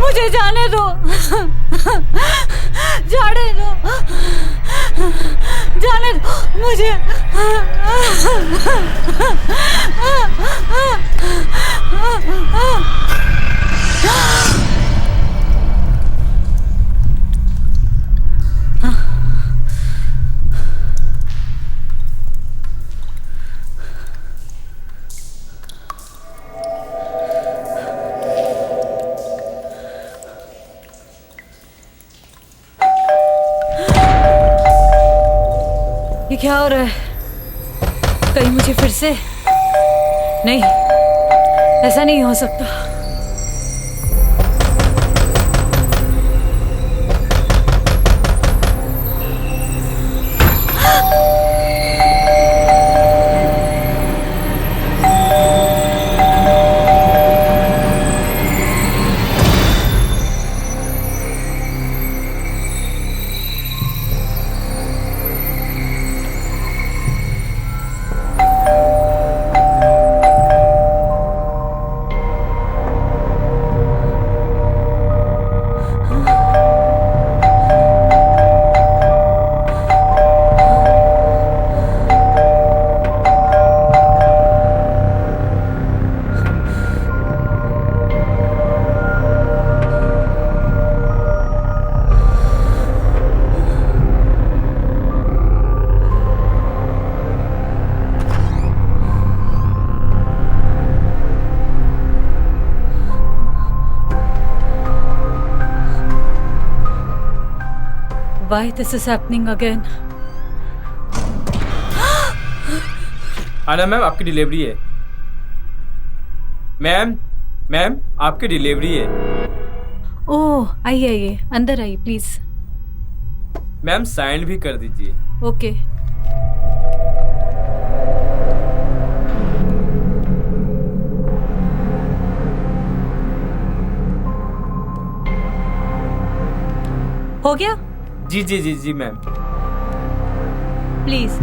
मुझे जाने दो, जाने दो, जाने दो मुझे। ये क्या हो रहा है? कहीं मुझे फिर से? नहीं, ऐसा नहीं हो सकता। Why this is happening again? आना मैम, आपकी डिलीवरी है। मैम मैम आपकी डिलीवरी है। ओह, आइए आइए, अंदर आइए प्लीज। मैम साइन भी कर दीजिए। ओके। हो गया? जी जी जी जी ma'am. Please.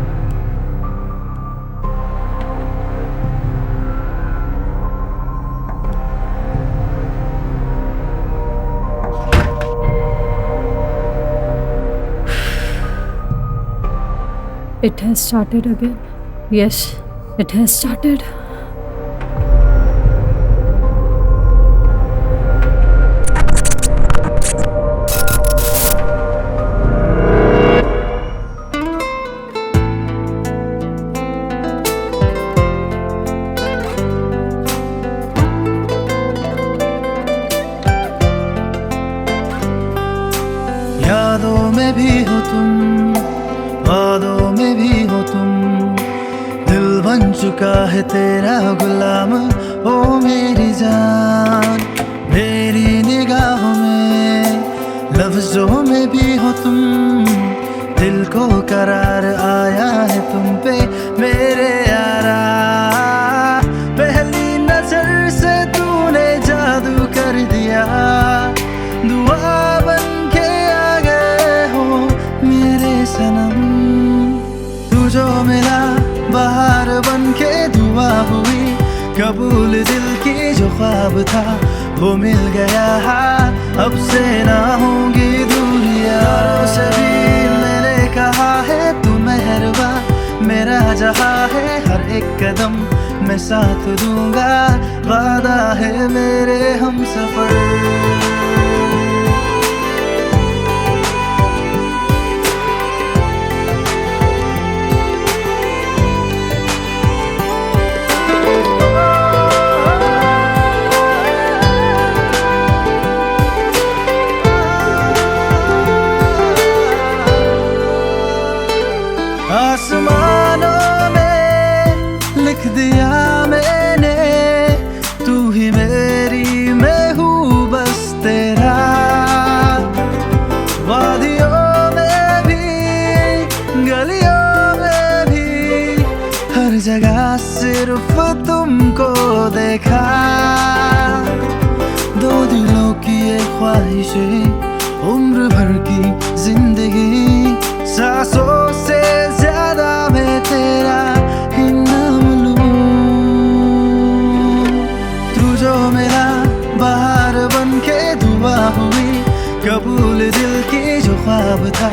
It has started again. Yes, it has started. यादों में भी हो तुम, वादों में भी हो तुम, दिल बन चुका है तेरा गुलाम, ओ मेरी जान। मेरी निगाहों में, लफ्जों में भी हो तुम, दिल को करार आया है तुम पे मेरे यारा। पहली नजर से तूने जादू कर दिया, दुआ बन के आ गए हो मेरे सनम। तू जो मिला बाहर बन के दुआ हुई, कबूल दिल की जो ख्वाब था वो मिल गया। अब से ना होंगी दूरियां, से भी मैंने कहा है तू मेहरबा, मेरा जहां है हर एक कदम मैं साथ दूंगा, वादा है मेरे हम सफर। आसमानों में लिख दिया मैंने, तू ही मेरी मैं हूँ बस तेरा। वादियों में भी गलियों में भी, हर जगह सिर्फ तुमको देखा। दो दिलों की ये ख्वाहिशें, उम्र भर की जिंदगी, सांसों से ज्यादा मैं तेरा ही नाम लूं। तू जो मेरा बाहर बन के दुआ कबूल दिल की जो ख्वाब था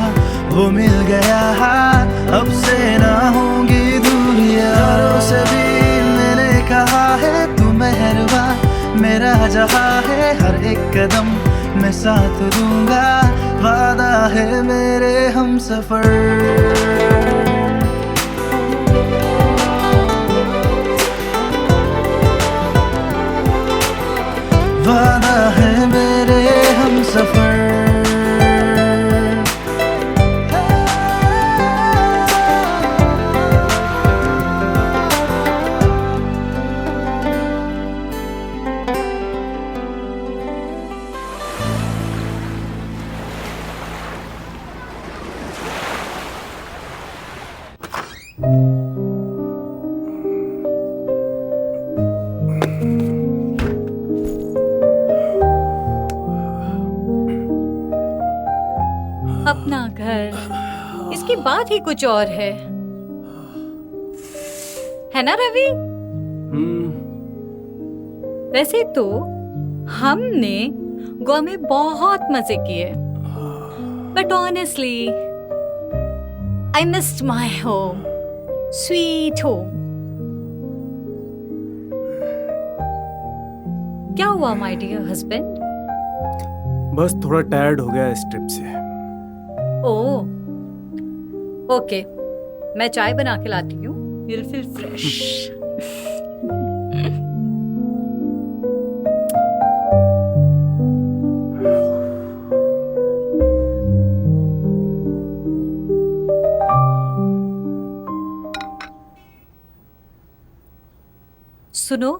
वो मिल गया, अब से ना होंगी दूरियां। यारों से भी मैंने कहा है तू मेहरबा, मेरा जहां है हर एक कदम मैं साथ दूंगा, वादा है मेरे हम सफर। वादा है मेरे हम सफर। अपना घर, इसकी बात ही कुछ और है ना रवि? वैसे तो हमने गोवा में बहुत मजे किए, but honestly I missed my home, sweet home. क्या हुआ माय डियर हस्बैंड? बस थोड़ा टायर्ड हो गया इस ट्रिप से। ओह, ओके, मैं चाय बना के लाती हूँ, you'll feel fresh. सुनो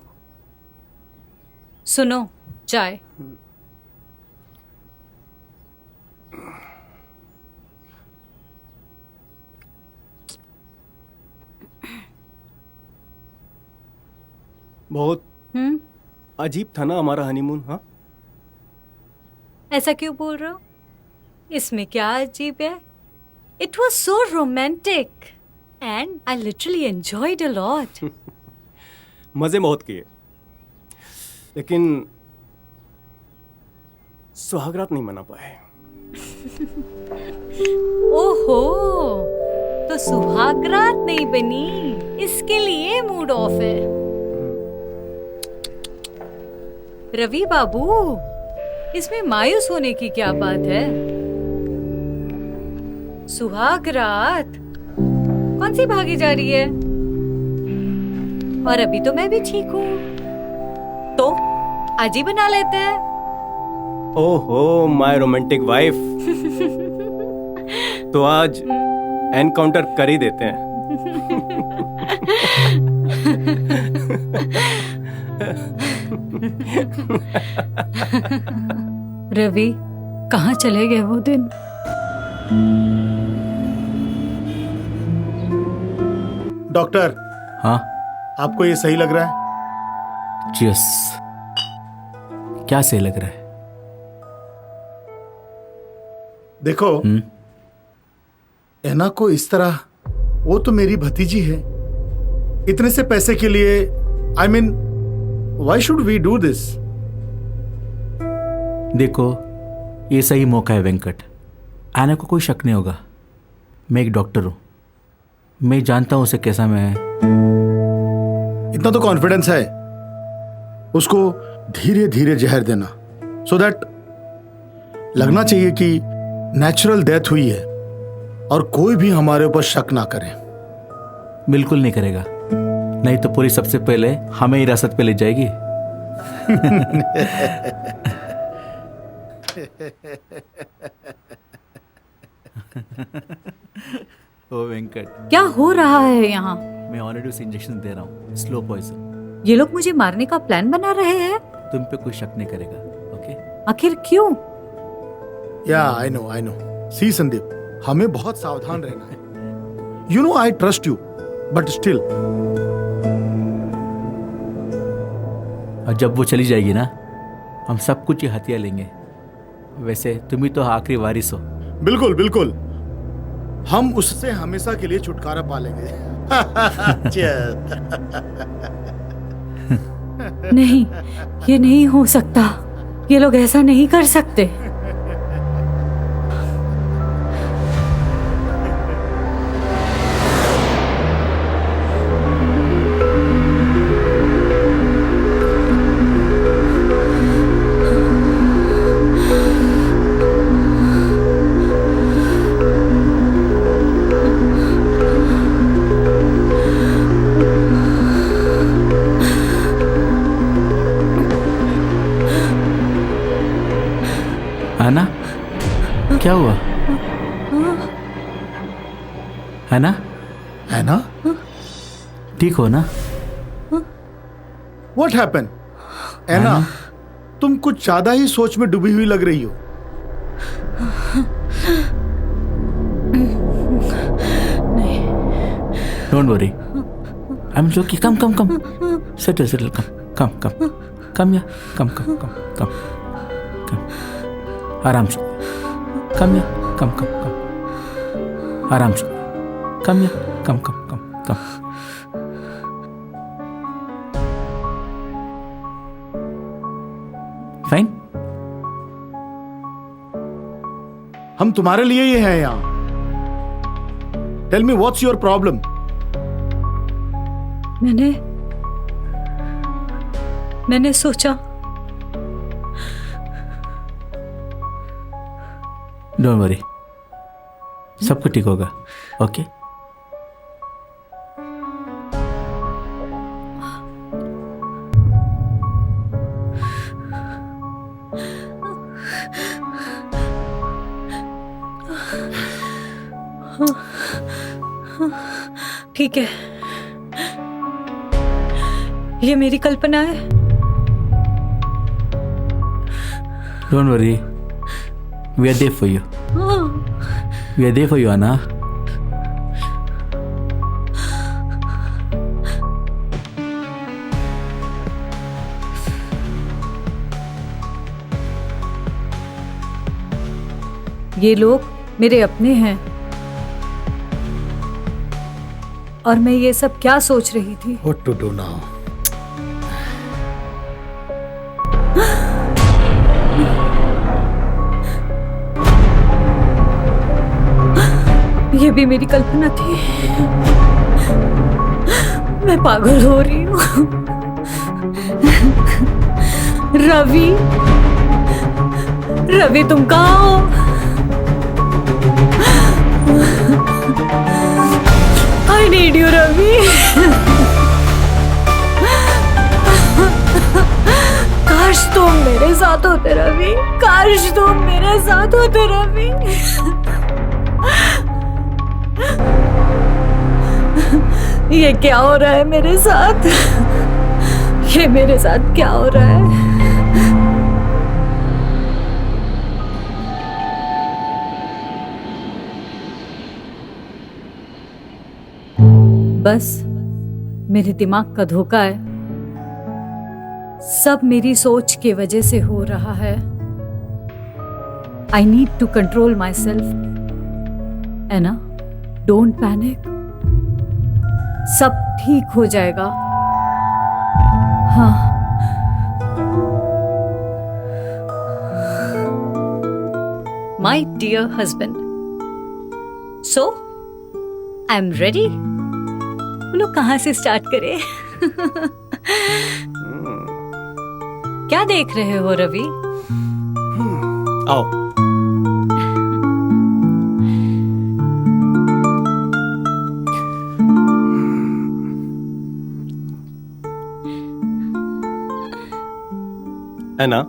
सुनो, चाय। बहुत अजीब था ना हमारा हनीमून। हाँ, ऐसा क्यों बोल रहे हो? इसमें क्या अजीब है? It was so romantic and I literally enjoyed a lot. मजे बहुत किए, लेकिन सुहागरात नहीं मना पाए। ओहो, तो सुहागरात नहीं बनी, इसके लिए मूड ऑफ है। रवि बाबू, इसमें मायूस होने की क्या बात है? सुहागरात कौन सी भागी जा रही है? और अभी तो मैं भी ठीक हूँ, तो आज ही बना लेते हैं। ओहो माय रोमांटिक वाइफ, तो आज एनकाउंटर कर ही देते हैं। रवि, कहाँ चले गए वो दिन? डॉक्टर, हाँ आपको ये सही लग रहा है? चियर्स। क्या सही लग रहा है? देखो, एना को इस तरह, वो तो मेरी भतीजी है, इतने से पैसे के लिए, I mean why should we do this? देखो, ये सही मौका है वेंकट। आना को कोई शक नहीं होगा। मैं एक डॉक्टर हूँ, मैं जानता हूँ उसे कैसा मैं है। इतना तो कॉन्फिडेंस है, उसको धीरे धीरे जहर देना, सो दैट लगना चाहिए कि नेचुरल डेथ हुई है और कोई भी हमारे ऊपर शक ना करे। बिल्कुल नहीं करेगा, नहीं तो पूरी सबसे पहले हमें हिरासत पे ले जाएगी। ओ वेंकट, क्या हो रहा है यहाँ? मैं ऑलरेडी उसे इंजेक्शन दे रहा हूँ, स्लो पॉइजन। ये लोग मुझे मारने का प्लान बना रहे हैं। तुम पे कोई शक नहीं करेगा, ओके? आखिर क्यों? या आई नो। सी संदीप, हमें बहुत सावधान रहना है। You know I trust you, but still. और जब वो चली जाएगी ना, हम सब कुछ ही हथिया लेंगे। वैसे तुम ही तो आखिरी वारिस हो। बिल्कुल बिल्कुल, हम उससे हमेशा के लिए छुटकारा पा लेंगे। नहीं, ये नहीं हो सकता। ये लोग ऐसा नहीं कर सकते। है ना? क्या हुआ? है ना? है ना? ठीक हो ना? What happened? ऐना, तुम कुछ ज्यादा ही सोच में डूबी हुई लग रही हो. Don't worry. I'm joking. Come. Settle. Come here. Come. आराम से. Come here. Come. आराम से. Come here. Come. Fine? हम तुम्हारे लिए ही हैं यहाँ. Tell me what's your problem? मैंने सोचा Don't worry. सब कुछ ठीक होगा. ओके? ठीक है. ये मेरी कल्पना है. Don't worry. We are there for you. We are there for you, Anna. ये लोग मेरे अपने हैं. और मैं ये सब क्या सोच रही थी. What to do now? ये भी मेरी कल्पना थी. मैं पागल हो रही हूँ. रवि तुम कहाँ हो? I need you, Ravi. काश तुम मेरे साथ होते रवि. काश तुम मेरे साथ होते रवि. ये क्या हो रहा है मेरे साथ? ये मेरे साथ क्या हो रहा है? बस मेरे दिमाग का धोखा है. सब मेरी सोच की वजह से हो रहा है. I need to control my self. Anna, don't panic. सब ठीक हो जाएगा. हाँ. My dear husband, so I am ready. बोलो कहाँ से स्टार्ट करें? क्या देख रहे हो रवि? आओ. Anna,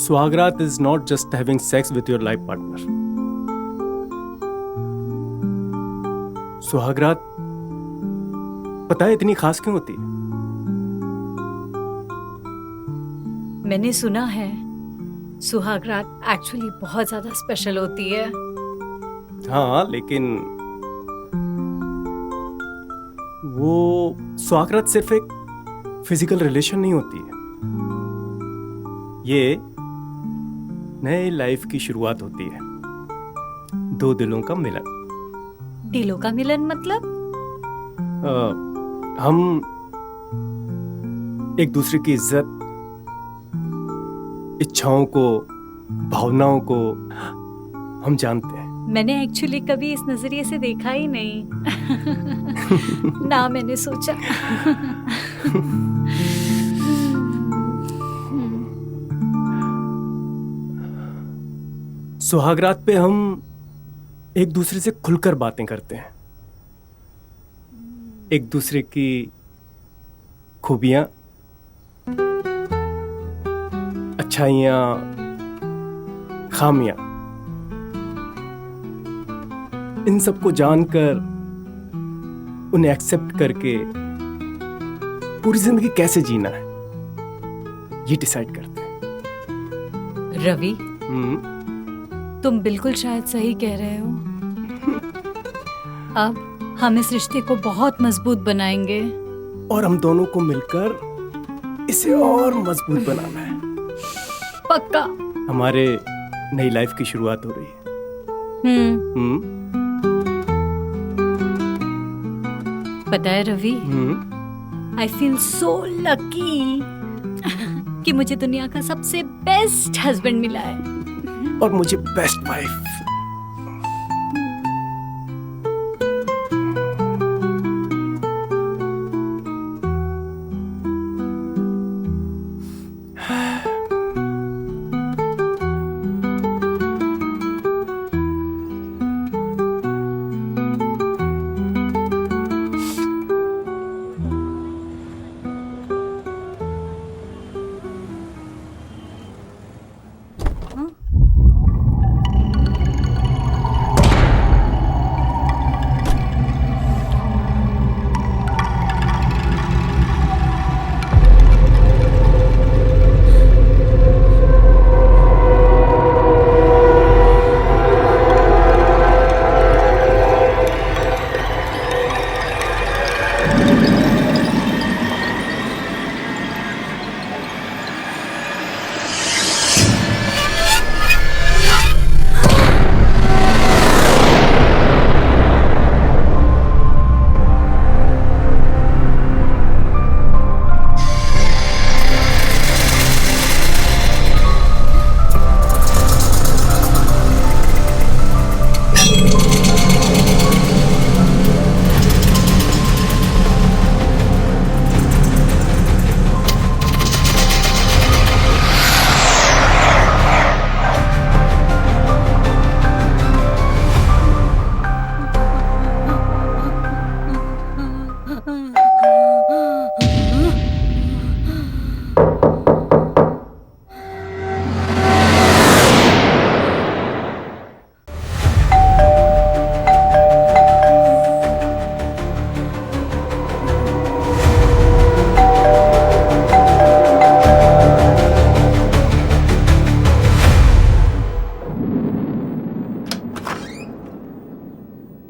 Swagrat is not just having sex with your life partner. सुहागरात पता है इतनी खास क्यों होती है? मैंने सुना है सुहागरात एक्चुअली बहुत ज्यादा स्पेशल होती है. हाँ, लेकिन वो सुहागरात सिर्फ एक फिजिकल रिलेशन नहीं होती है. ये नए लाइफ की शुरुआत होती है. दो दिलों का मिलन. दिलों का मिलन मतलब? हम एक दूसरे की इज्जत, इच्छाओं को, भावनाओं को हम जानते हैं. मैंने एक्चुअली कभी इस नजरिए से देखा ही नहीं. ना मैंने सोचा. सुहागरात पे हम एक दूसरे से खुलकर बातें करते हैं. एक दूसरे की खूबियां, अच्छाइयां, खामियां, इन सबको जानकर उन्हें एक्सेप्ट करके पूरी जिंदगी कैसे जीना है ये डिसाइड करते हैं। रवि, तुम बिल्कुल शायद सही कह रहे हो। अब हम इस रिश्ते को बहुत मजबूत बनाएंगे। और हम दोनों को मिलकर इसे और मजबूत बनाना है। पक्का। हमारे नई लाइफ की शुरुआत हो रही है। पता है Ravi, I feel so lucky कि मुझे दुनिया का सबसे बेस्ट हस्बैंड मिला है। और मुझे बेस्ट वाइफ।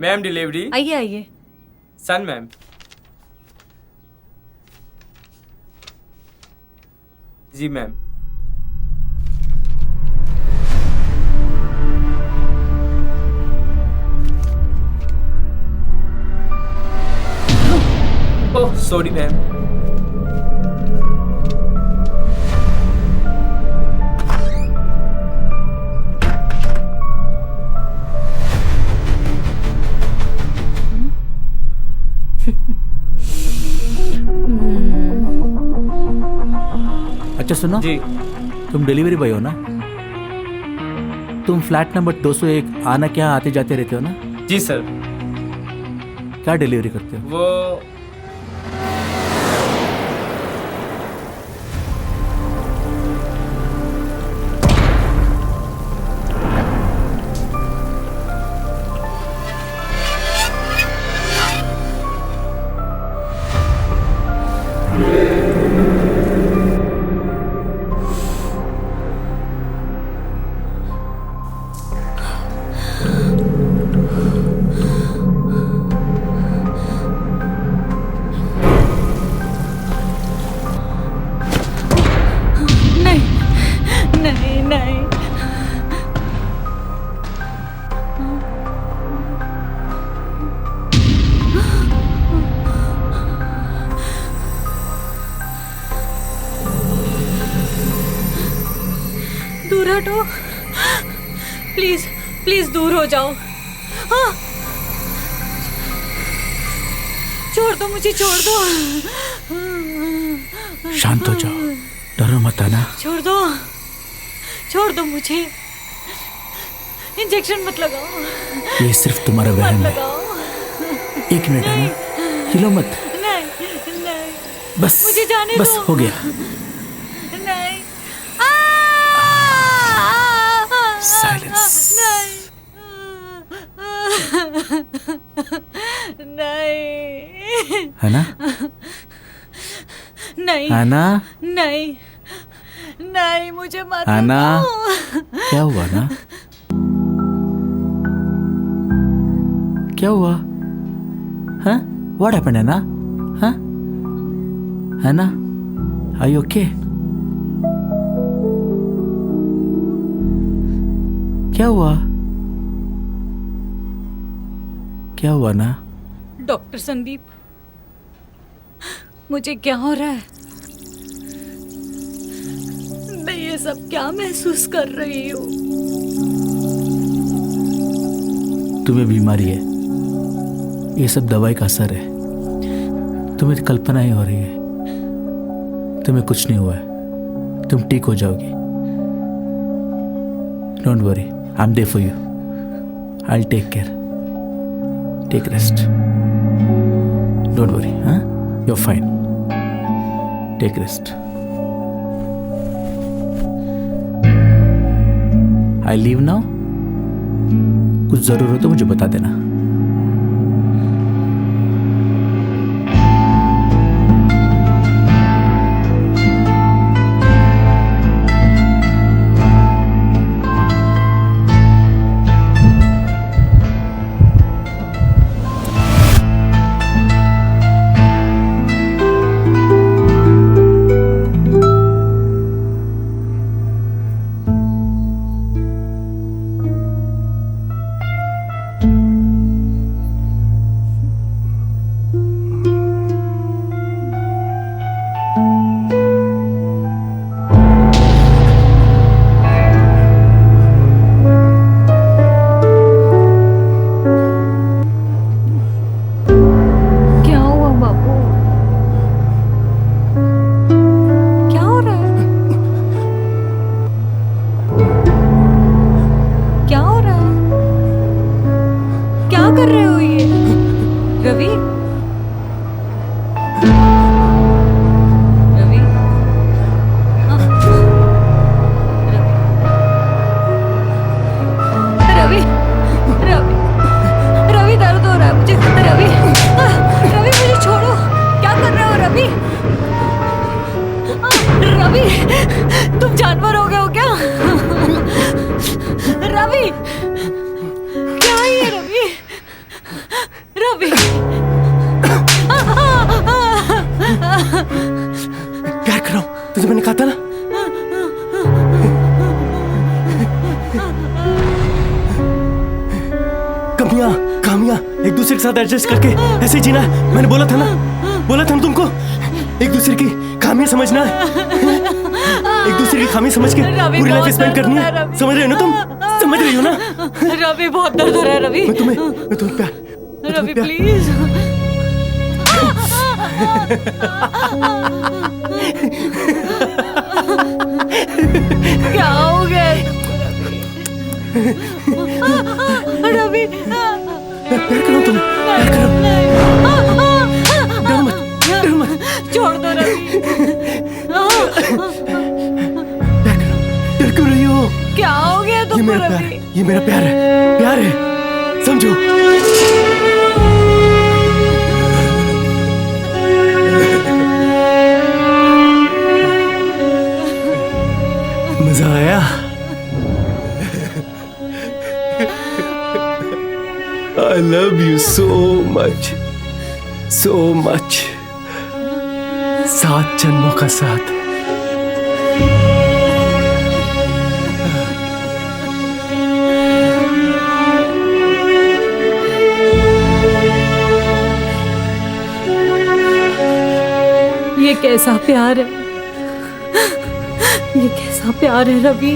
Ma'am delivery. आइए आइए। सन मैम। जी मैम। Oh sorry ma'am. अच्छा सुनो जी। तुम डिलीवरी बॉय हो ना? तुम फ्लैट नंबर 201 आना क्या आते जाते रहते हो ना? जी सर। क्या डिलीवरी करते हो? वो नहीं नहीं। दूर हटो, प्लीज प्लीज दूर हो जाओ। हाँ, छोड़ दो मुझे, छोड़ दो। शांत हो जाओ, डरो मत आना। छोड़ दो, छोड़ दो मुझे। इंजेक्शन मत लगाओ। ये सिर्फ तुम्हारा वहम मत है। लगाओ। एक मिनट आना, हिलो मत। नहीं नहीं, बस मुझे जाने बस दो। हो गया। नहीं। साइलेंस। नहीं है ना? नहीं है ना? नहीं नहीं, मुझे मत है ना? उठाओ। क्या हुआ ना? क्या हुआ? हाँ? What happened, है ना? हाँ? है ना? Are you okay? क्या हुआ? क्या हुआ ना? डॉक्टर संदीप, मुझे क्या हो रहा है? मैं ये सब क्या महसूस कर रही हूँ? तुम्हें बीमारी है, ये सब दवाई का असर है। तुम्हें कल्पना ही हो रही है, तुम्हें कुछ नहीं हुआ है, तुम ठीक हो जाओगी। Don't worry, I am there for you, I will take care, take rest, don't worry, हाँ, you are fine, take rest. I leave now, कुछ जरूर हो तो मुझे बता देना। क्या हुआ बाबू? क्या हो रहा है? क्या हो रहा है? क्या कर रहे हो ये? रवि? रवि? हाँ। रवि? रवि? रवि, दर्द हो रहा है मुझे। रवि, रवि मुझे छोड़ो। क्या कर रहे हो रवि? रवि, तुम जानवर हो गए हो क्या? रवि, क्या है ये रवि? रवि, प्यार कर रहा हूं, तुझे मैंने कहा था ना। कमियां खामियां एक दूसरे के साथ एडजस्ट करके ऐसे ही जीना है। मैंने बोला था ना तुमको, एक दूसरे की खामियां समझना है, एक दूसरे की खामी समझ के रवि, पूरी लाइफ बहुत स्पेंड दर्द करनी हो रहा है। है, रवि। समझ रहे हो ना तुम? समझ रही हो ना? रवि, बहुत दर्द हो रहा है रवि। मैं तुम्हें प्यार रवि प्लीज। क्या हो गया तुमको रवि? प्यार कर रहा हूं तुम्हें, प्यार कर रहा हूं। डरो मत, छोड़ दो रवि। प्यार कर रहा हूं। डर क्यों रही हो? क्या हो गया ये तुमको मेरा प्यार रवि? है, ये मेरा प्यार है, समझो। मजा आया? I love you so much, so much. 7 जन्मों का साथ। ये कैसा प्यार है? ये कैसा प्यार है रवि?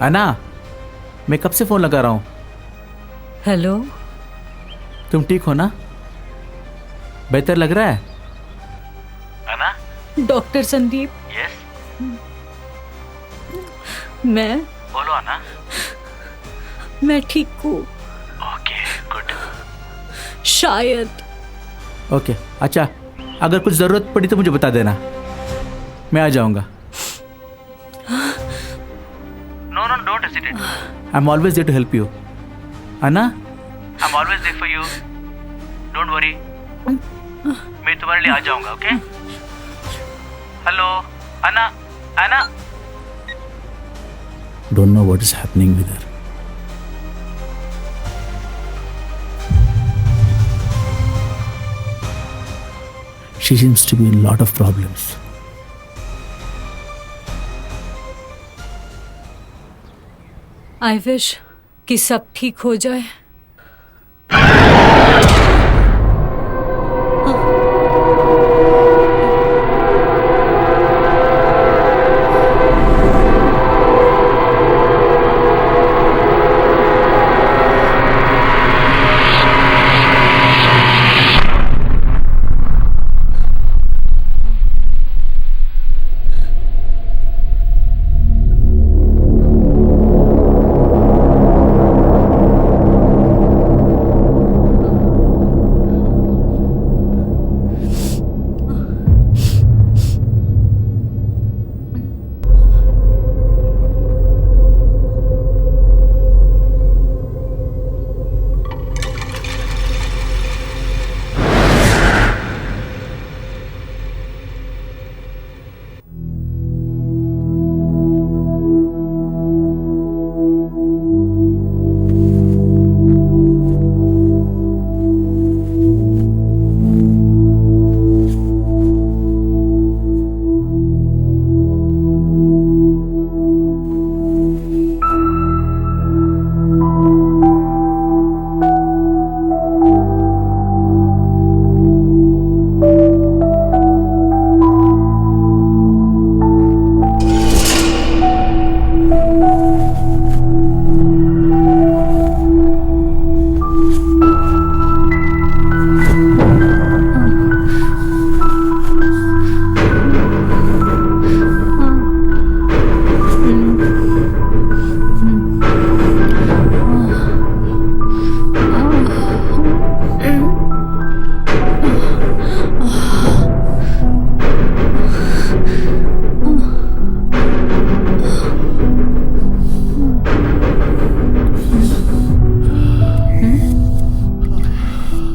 अन्ना, मैं कब से फोन लगा रहा हूँ। हेलो, तुम ठीक हो ना? बेहतर लग रहा है? अन्ना? डॉक्टर संदीप। यस। मैं बोलो अन्ना। मैं ठीक हूँ ओके, गुड। शायद। ओके, अच्छा, अगर कुछ ज़रूरत पड़ी तो मुझे बता देना, मैं आ जाऊंगा। No no, don't hesitate, I am always there to help you. Anna, I am always there for you, don't worry, मैं तुम्हारे लिए आ जाऊंगा। Okay? Hello Anna, Anna. Don't know what is happening with her. She seems to be in a lot of problems. I wish कि सब ठीक हो जाए।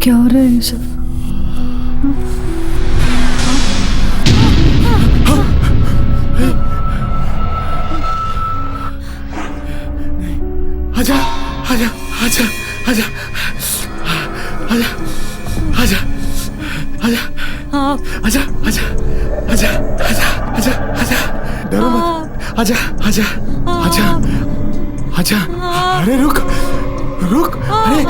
क्या हो रहा है ये सब? आजा आजा आजा आजा आजा आजा आजा हाँ, आजा आजा आजा आजा आजा आजा डरो मत, आजा आजा आजा आजा। अरे रुक रुक, अरे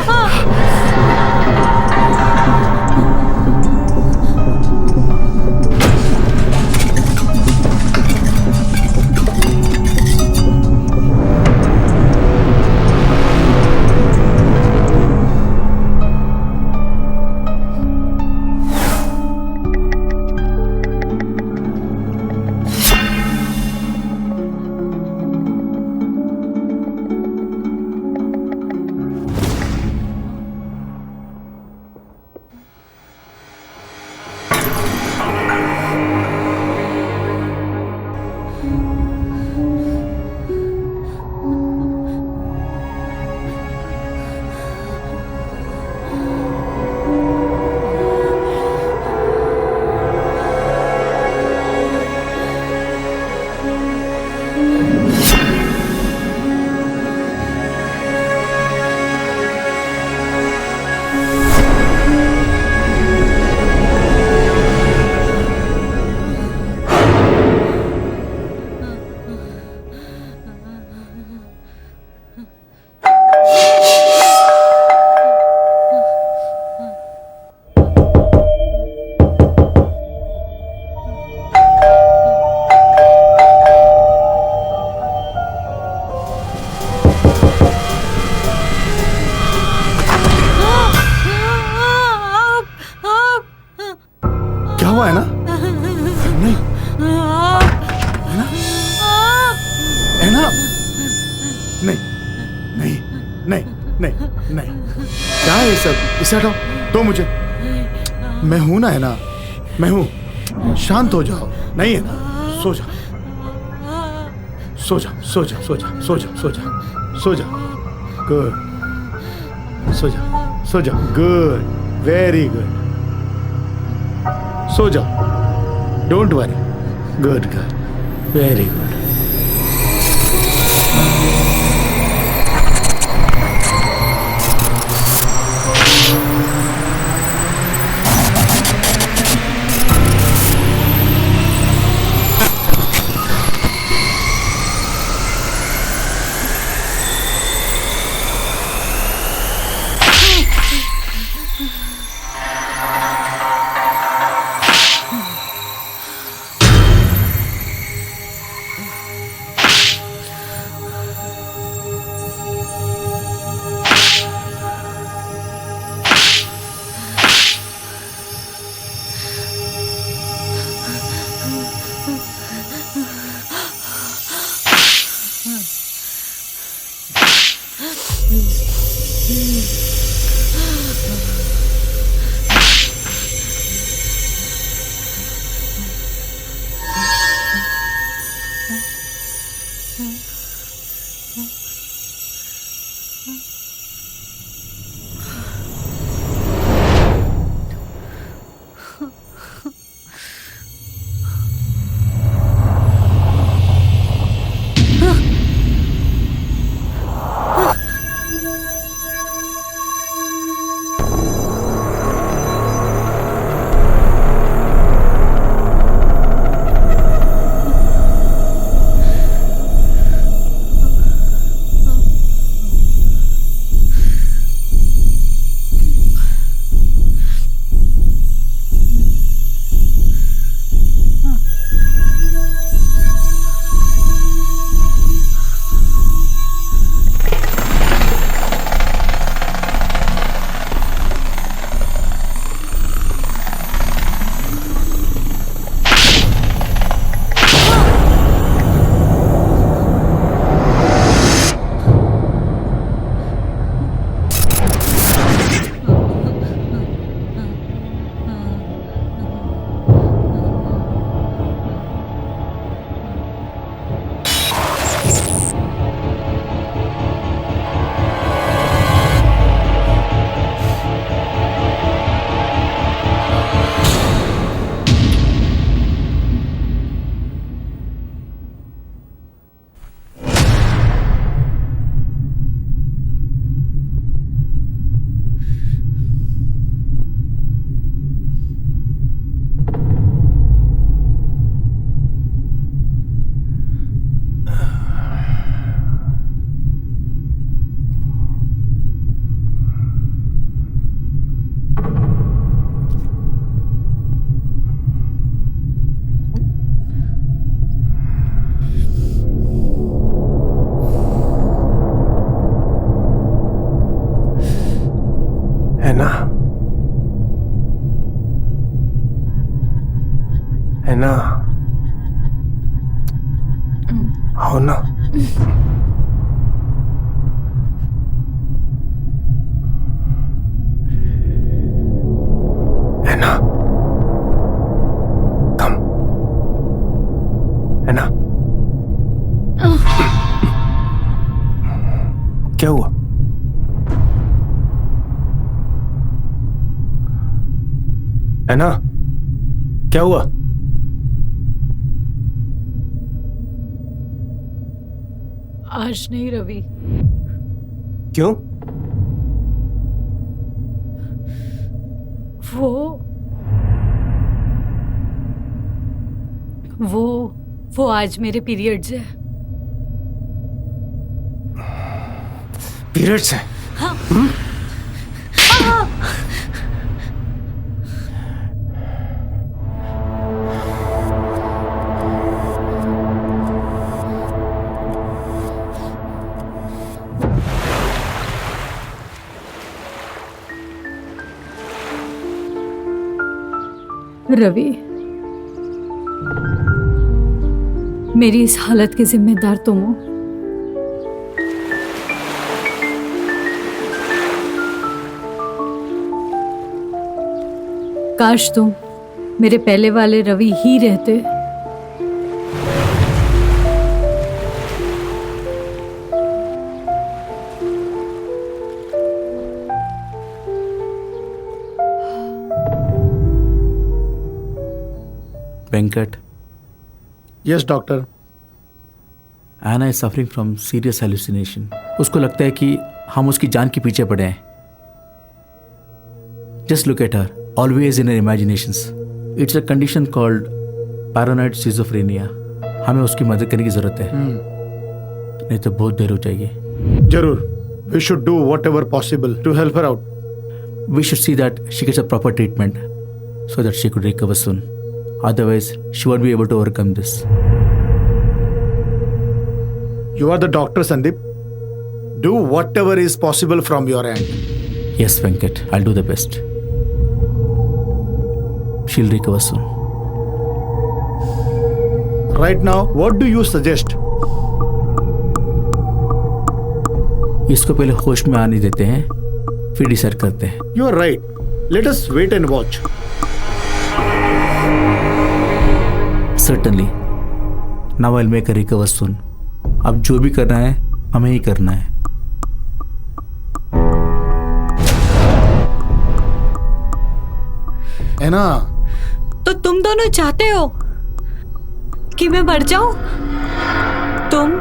ना। नहीं नहीं नहीं नहीं नहीं, क्या है ये सब? इसे हटाओ दो मुझे। मैं हूं ना, है ना, मैं हूं। शांत हो जाओ। नहीं है ना, सो जाओ सो जाओ सो जाओ सो जाओ सो जाओ सो जाओ सो जाओ। गुड, सो जाओ सो जाओ। Good, very good. सो जाओ, don't worry. Good good, very good. है ना, आओ ना। है ना, कम, है ना। क्या हुआ? है ना, क्या हुआ? आज नहीं रवि। क्यों? वो आज मेरे पीरियड्स है। पीरियड्स है? हाँ। रवि, मेरी इस हालत के जिम्मेदार तुम हो। काश तुम मेरे पहले वाले रवि ही रहते। Venkat, yes doctor. Anna is suffering from serious hallucination. उसको लगता है कि हम उसकी जान के पीछे पड़े हैं। Just look at her, always in her imaginations. It's a condition called paranoid schizophrenia. हमें उसकी मदद करने की जरूरत है, नहीं तो बहुत देर हो जाएगी। जरूर, we should do whatever possible to help her out. We should see that she gets a proper treatment so that she could recover soon. Otherwise, she won't be able to overcome this. You are the doctor, Sandeep. Do whatever is possible from your end. Yes, Venkat, I'll do the best. She'll recover soon. Right now, what do you suggest? इसको पहले होश में आने देते हैं, फिर decide करते हैं। You are right. Let us wait and watch. Certainly. Now I'll make her recover soon. अब जो भी करना है हमें ही करना है। है ना? तो तुम दोनों चाहते हो कि मैं मर जाऊं? तुम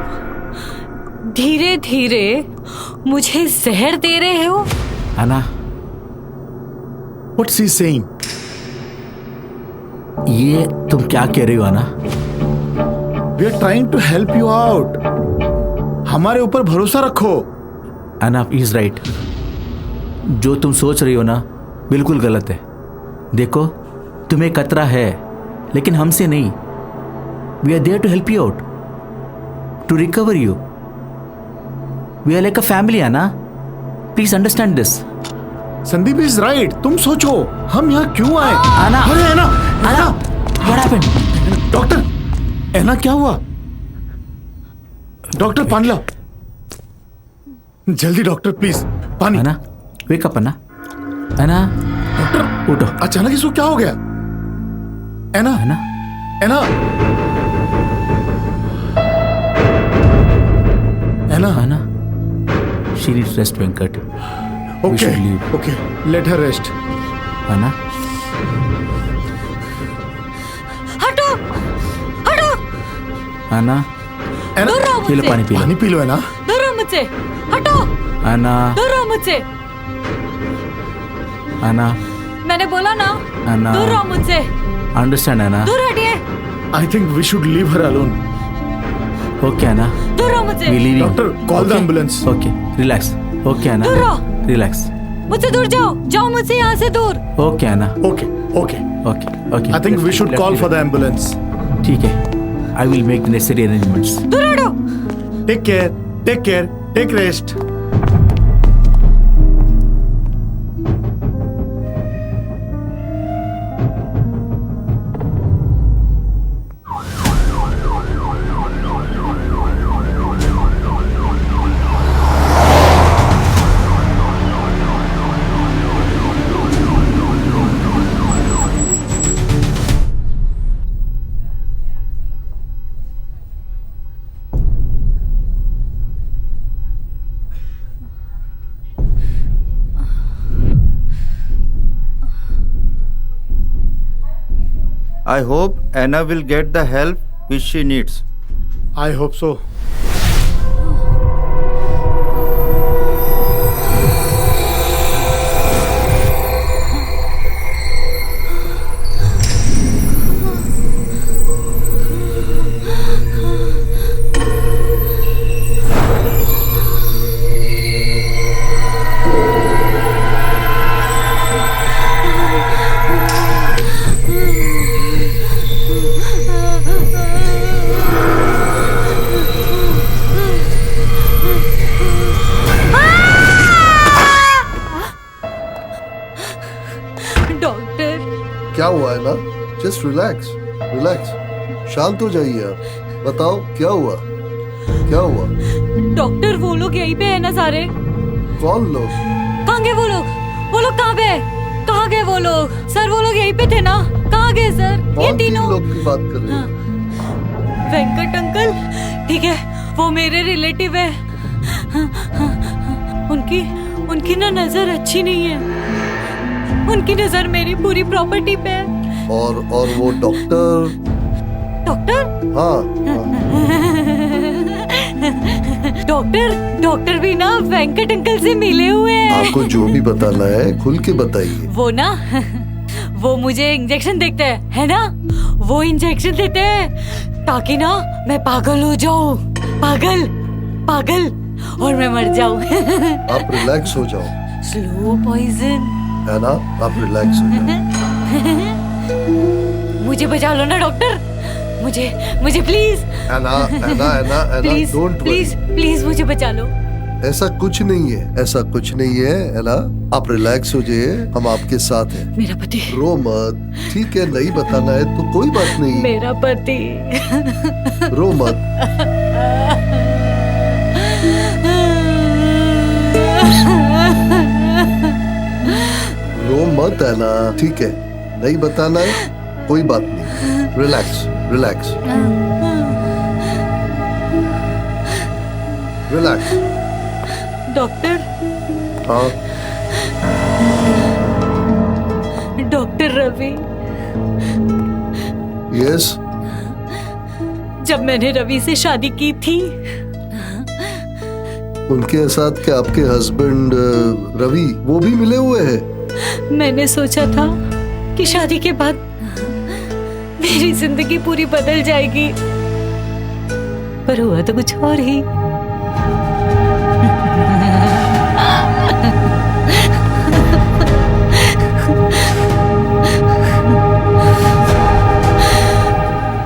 धीरे धीरे मुझे जहर दे रहे हो। आना, What's he saying? ये तुम क्या कह रही हो आना? We are trying to help you out. हमारे ऊपर भरोसा रखो। आना इज राइट। जो तुम सोच रही हो ना, बिल्कुल गलत है। देखो, तुम्हें खतरा है, लेकिन हमसे नहीं। We are there to help you out, to recover you. We are like a family, Ana. Please understand this. Sandeep is right. तुम सोचो, हम यहाँ क्यों आए? आना। अरे है ना? आना, व्हाट हैपेंड? डॉक्टर, ऐना क्या हुआ? डॉक्टर पानी लाओ जल्दी। डॉक्टर प्लीज पानी। आना, वेक अप आना। आना, डॉक्टर उठो। अचानक इसको क्या हो गया? ऐना, आना, Anna, Anna. Anna, she needs rest Venkat. We okay should leave. Okay, let her rest. Anna, हटो, हटो, आना, ऐना, दूर रहो ये लो मुझसे। पानी पी लो। पानी पी लो। ऐना, दूर रहो मुझसे। हटो, आना, दूर रहो मुझसे। आना, मैंने बोला ना, आना, दूर रहो मुझसे। अंडरस्टैंड आना। दूर हटिए। I think we should leave her alone. Okay Ana, दूर रहो मुझसे। We leaving. Doctor, call the ambulance. Okay, relax. Okay Ana, दूर रहो। रिलैक्स। मुझसे दूर जाओ, जाओ मुझसे यहाँ से दूर। Okay Anna, okay okay, okay okay. I think we should call for the ambulance. ठीक है, I will make the necessary arrangements. दूर हटो। Take care, take care, take rest. I hope Anna will get the help which she needs. I hope so. Doctor, क्या हुआ है ना? Just relax, relax, शांत हो जाइए आप। बताओ क्या हुआ, क्या हुआ? डॉक्टर वो लोग यहीं पे है ना सारे? कौन लोग? कहाँ गए वो लोग? वो लोग कहाँ पे है? कहाँ कहाँ गए वो लोग? सर वो लोग यहीं पे थे ना? कहाँ गए सर? ये कौन तीन तीनों? लोग की बात कर रहे हाँ। हैं? वेंकट अंकल, ठीक है, वो मेरे रिलेटिव है। उनकी ना नजर अच्छी नहीं है। उनकी नजर मेरी पूरी प्रॉपर्टी पे है। और वो डॉक्टर? डॉक्टर? हाँ, डॉक्टर भी ना वेंकट अंकल से मिले हुए हैं। आपको जो भी बताना है खुल के बताइए। वो मुझे इंजेक्शन देते हैं, है ना? वो इंजेक्शन देते हैं ताकि ना मैं पागल हो जाऊं, पागल और मैं मर जाऊं। आप रिलैक्स हो जाओ, स्लो पॉइजन। है ना? आप रिलैक्स हो जाओ। मुझे बचा लो ना डॉक्टर, मुझे प्लीज। है ना? प्लीज डोंट प्लीज मुझे बचा लो। ऐसा कुछ नहीं है, है ना? आप रिलैक्स हो जाइए, हम आपके साथ हैं। मेरा पति। रो मत, ठीक है? नहीं बताना है तो कोई बात नहीं। मेरा पति। रो मत। रो मत, है ना? ठीक है, नहीं बताना है, कोई बात नहीं। रिलैक्स। डॉक्टर। हाँ, डॉक्टर रवि, यस। जब मैंने रवि से शादी की थी, उनके साथ क्या आपके हस्बैंड रवि वो भी मिले हुए हैं? मैंने सोचा था कि शादी के बाद मेरी जिंदगी पूरी बदल जाएगी, पर हुआ तो कुछ और ही।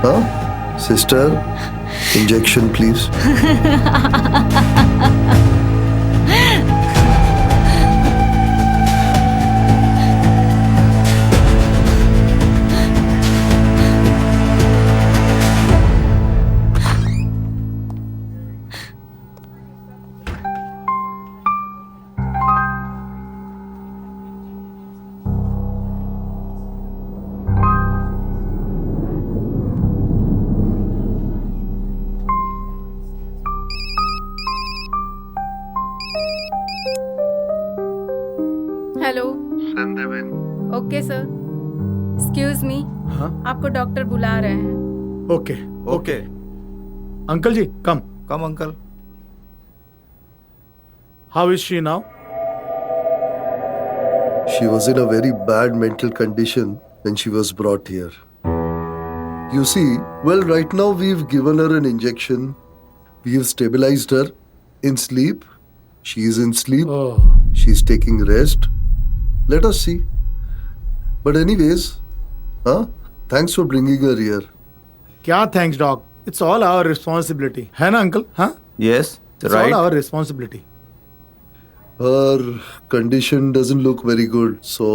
हाँ sister, injection please. Hello. Okay sir, excuse me, हाँ, आपको डॉक्टर बुला रहे हैं। Okay. Okay, uncle ji, come. Come uncle. How is she now? She was in a very bad mental condition when she was brought here. You see, well, right now we've given her an injection. We've stabilized her in sleep. She is in sleep. Oh. She's taking rest. Let us see. But anyways, thanks for bringing her here. क्या thanks, doc? It's all our responsibility. है ना uncle? हाँ? Yes, It's right. all our responsibility. Her condition doesn't look very good. So,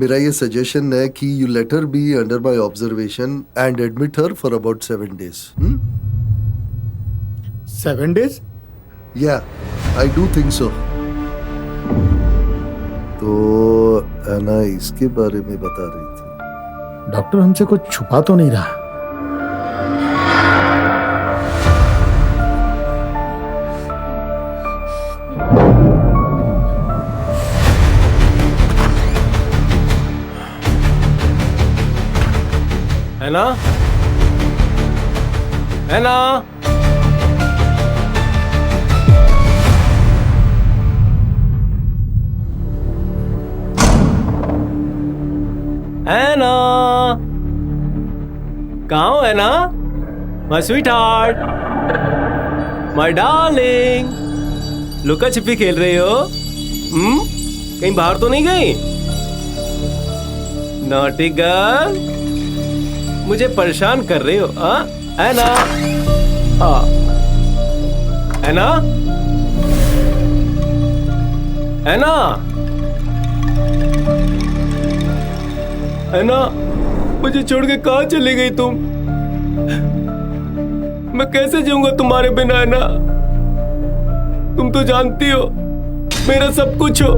मेरा ये suggestion है कि you let her be under my observation and admit her for about 7 days. 7 days? Yeah, I do think so. तो अना इसके बारे में बता रही थी। डॉक्टर हमसे कुछ छुपा तो नहीं रहा? है ना? है ना? है ना? कहाँ हो है ना? My sweetheart, my darling, लुका छिपी खेल रही हो? कहीं बाहर तो नहीं गई? नॉटी गर्ल, मुझे परेशान कर रही हो, है ना? है ना? है ना? है ना? मुझे छोड़ के कहाँ चली गई तुम? मैं कैसे जाऊंगा तुम्हारे बिना, है ना? तुम तो जानती हो मेरा सब कुछ हो,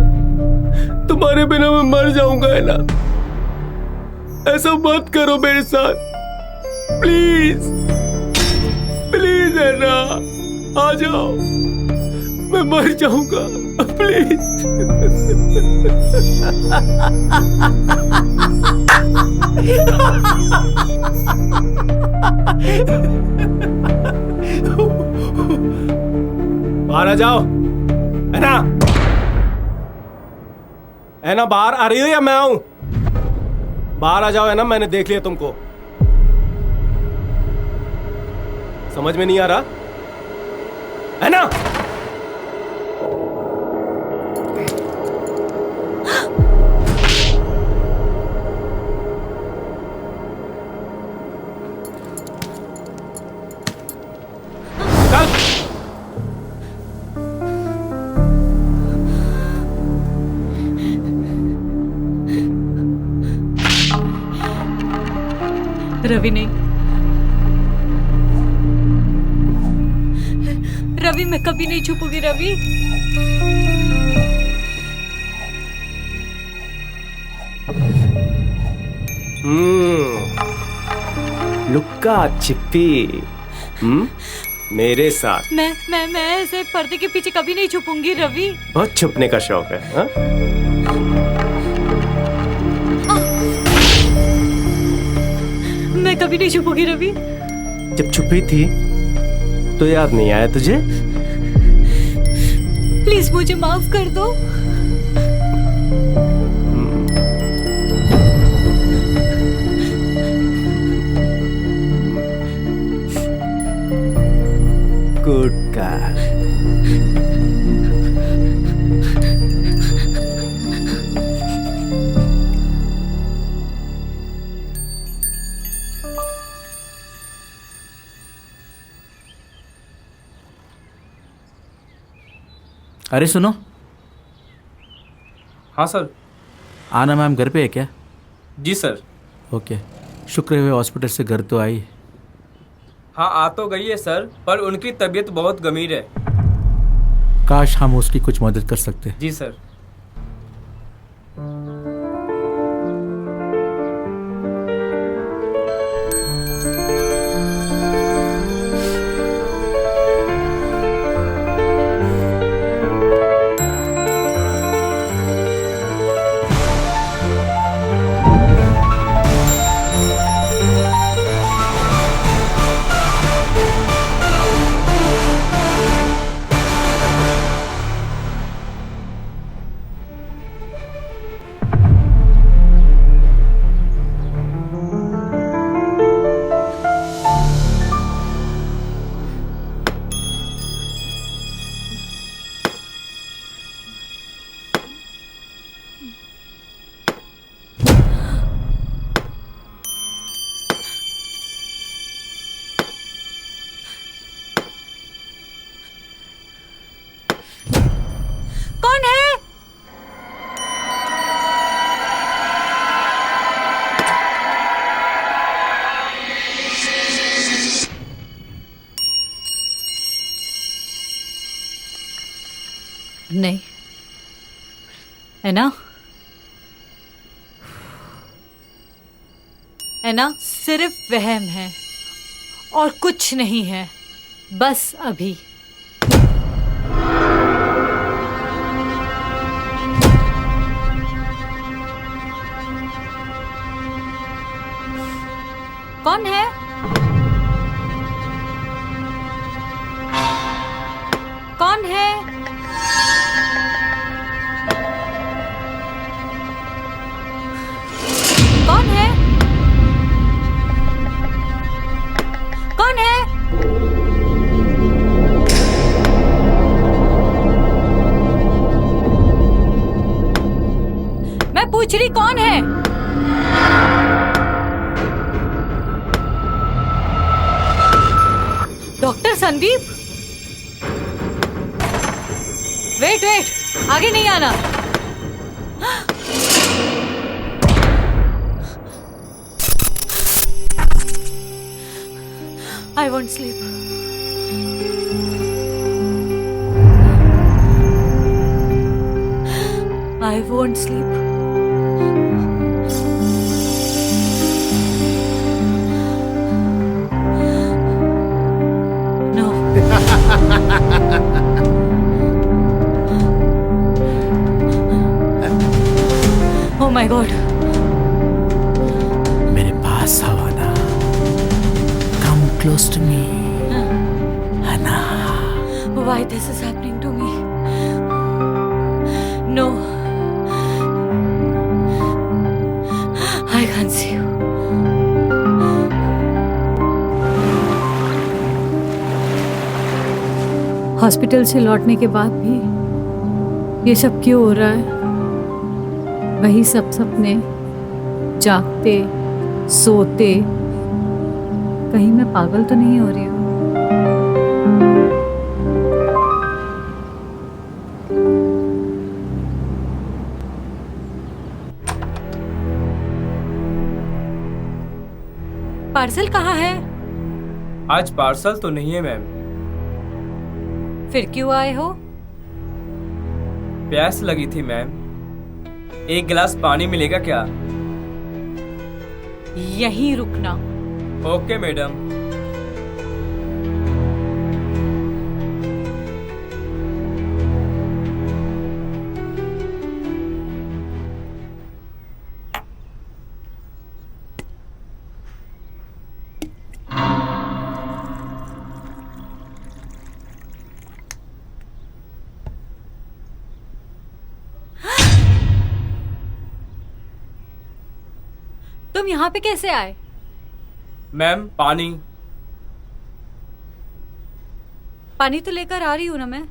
तुम्हारे बिना मैं मर जाऊंगा है ना। ऐसा मत करो मेरे साथ, प्लीज प्लीज है ना, आ जाओ, मैं मर जाऊंगा, प्लीज। बाहर आ जाओ, है ना, बाहर आ रही हो या मैं आऊं? बाहर आ जाओ, है ना, मैंने देख लिया तुमको। समझ में नहीं आ रहा है ना? रवि नहीं, रवि मैं कभी नहीं छुपूंगी रवि। लुक्का छिपी मेरे साथ। मैं ऐसे पर्दे के पीछे कभी नहीं छुपूंगी रवि। बहुत छुपने का शौक है हा? मैं कभी नहीं छुपूंगी रवि। जब छुपी थी तो याद नहीं आया तुझे? प्लीज मुझे माफ कर दो। Good girl. अरे सुनो। हाँ सर। आना मैम घर पे है क्या? जी सर। ओके, शुक्र है हॉस्पिटल से घर तो आई। हाँ आ तो गई है सर, पर उनकी तबीयत बहुत गंभीर है। काश हम उसकी कुछ मदद कर सकते। जी सर। कौन है? नहीं, है ना, है ना, सिर्फ वहम है और कुछ नहीं है, बस अभी। कौन है? कौन है? कौन है? कौन है? मैं पूछ रही कौन है? डॉक्टर संदीप? वेट, आगे नहीं आना। I won't sleep. I I won't sleep. No. Oh my God. मेरे पास आओ ना, come close to me, Hana. Why this is happening to me? No. I can't see you. Hospital से लौटने के बाद भी ये सब क्यों हो रहा है? वही सब सपने, जागते सोते। कहीं मैं पागल तो नहीं हो रही हूँ? पार्सल कहाँ है? आज पार्सल तो नहीं है मैम। फिर क्यों आए हो? प्यास लगी थी मैम। एक गिलास पानी मिलेगा क्या? यहीं रुकना। Okay madam. तुम यहाँ पे कैसे आए? मैम पानी। पानी तो लेकर आ रही हूँ ना मैं।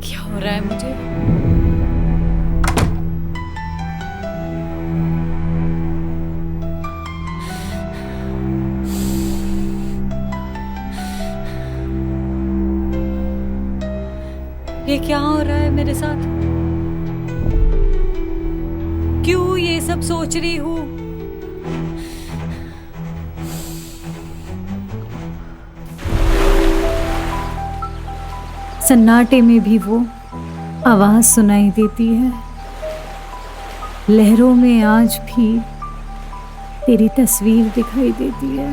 क्या हो रहा है मुझे? ये क्या हो रहा है मेरे साथ? क्यों ये सब सोच रही हूँ? सन्नाटे में भी वो आवाज सुनाई देती है। लहरों में आज भी तेरी तस्वीर दिखाई देती है।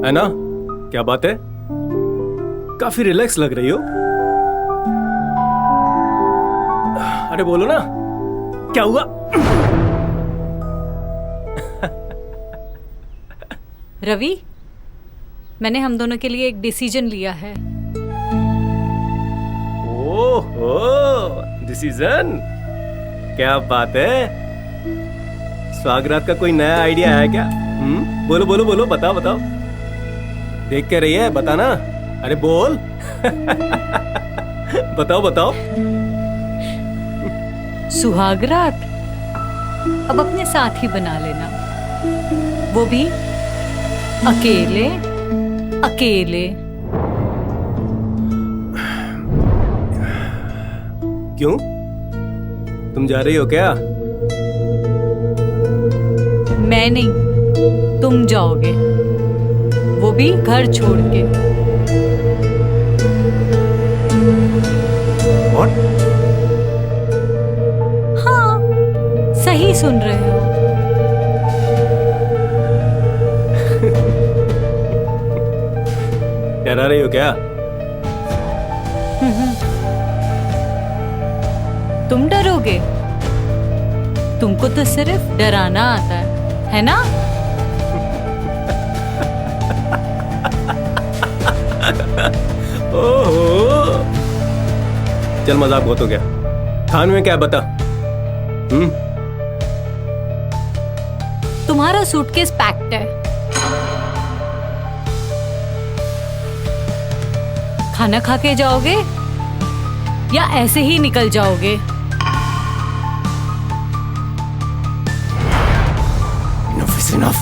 है ना? क्या बात है? काफी रिलैक्स लग रही हो। अरे बोलो ना, क्या हुआ? रवि, मैंने हम दोनों के लिए एक डिसीजन लिया है। ओहो, डिसीजन? क्या बात है? स्वागरात का कोई नया आइडिया है क्या? बोलो बोलो बोलो, बताओ बताओ। देख के रही है, बताना। अरे बोल। बताओ बताओ। सुहागरात अब अपने साथ ही बना लेना, वो भी अकेले अकेले। क्यों? तुम जा रही हो क्या? मैं नहीं, तुम जाओगे, वो भी घर छोड़ के। What? हाँ, सही सुन रहे हो। डरा रही हो क्या? तुम डरोगे? तुमको तो सिर्फ डराना आता है ना? ओहो, चल मजाक बहुत हो गया। खाने में क्या बता? तुम्हारा सूटकेस पैक्ड है। खाना खा के जाओगे या ऐसे ही निकल जाओगे? इनफ इज इनफ,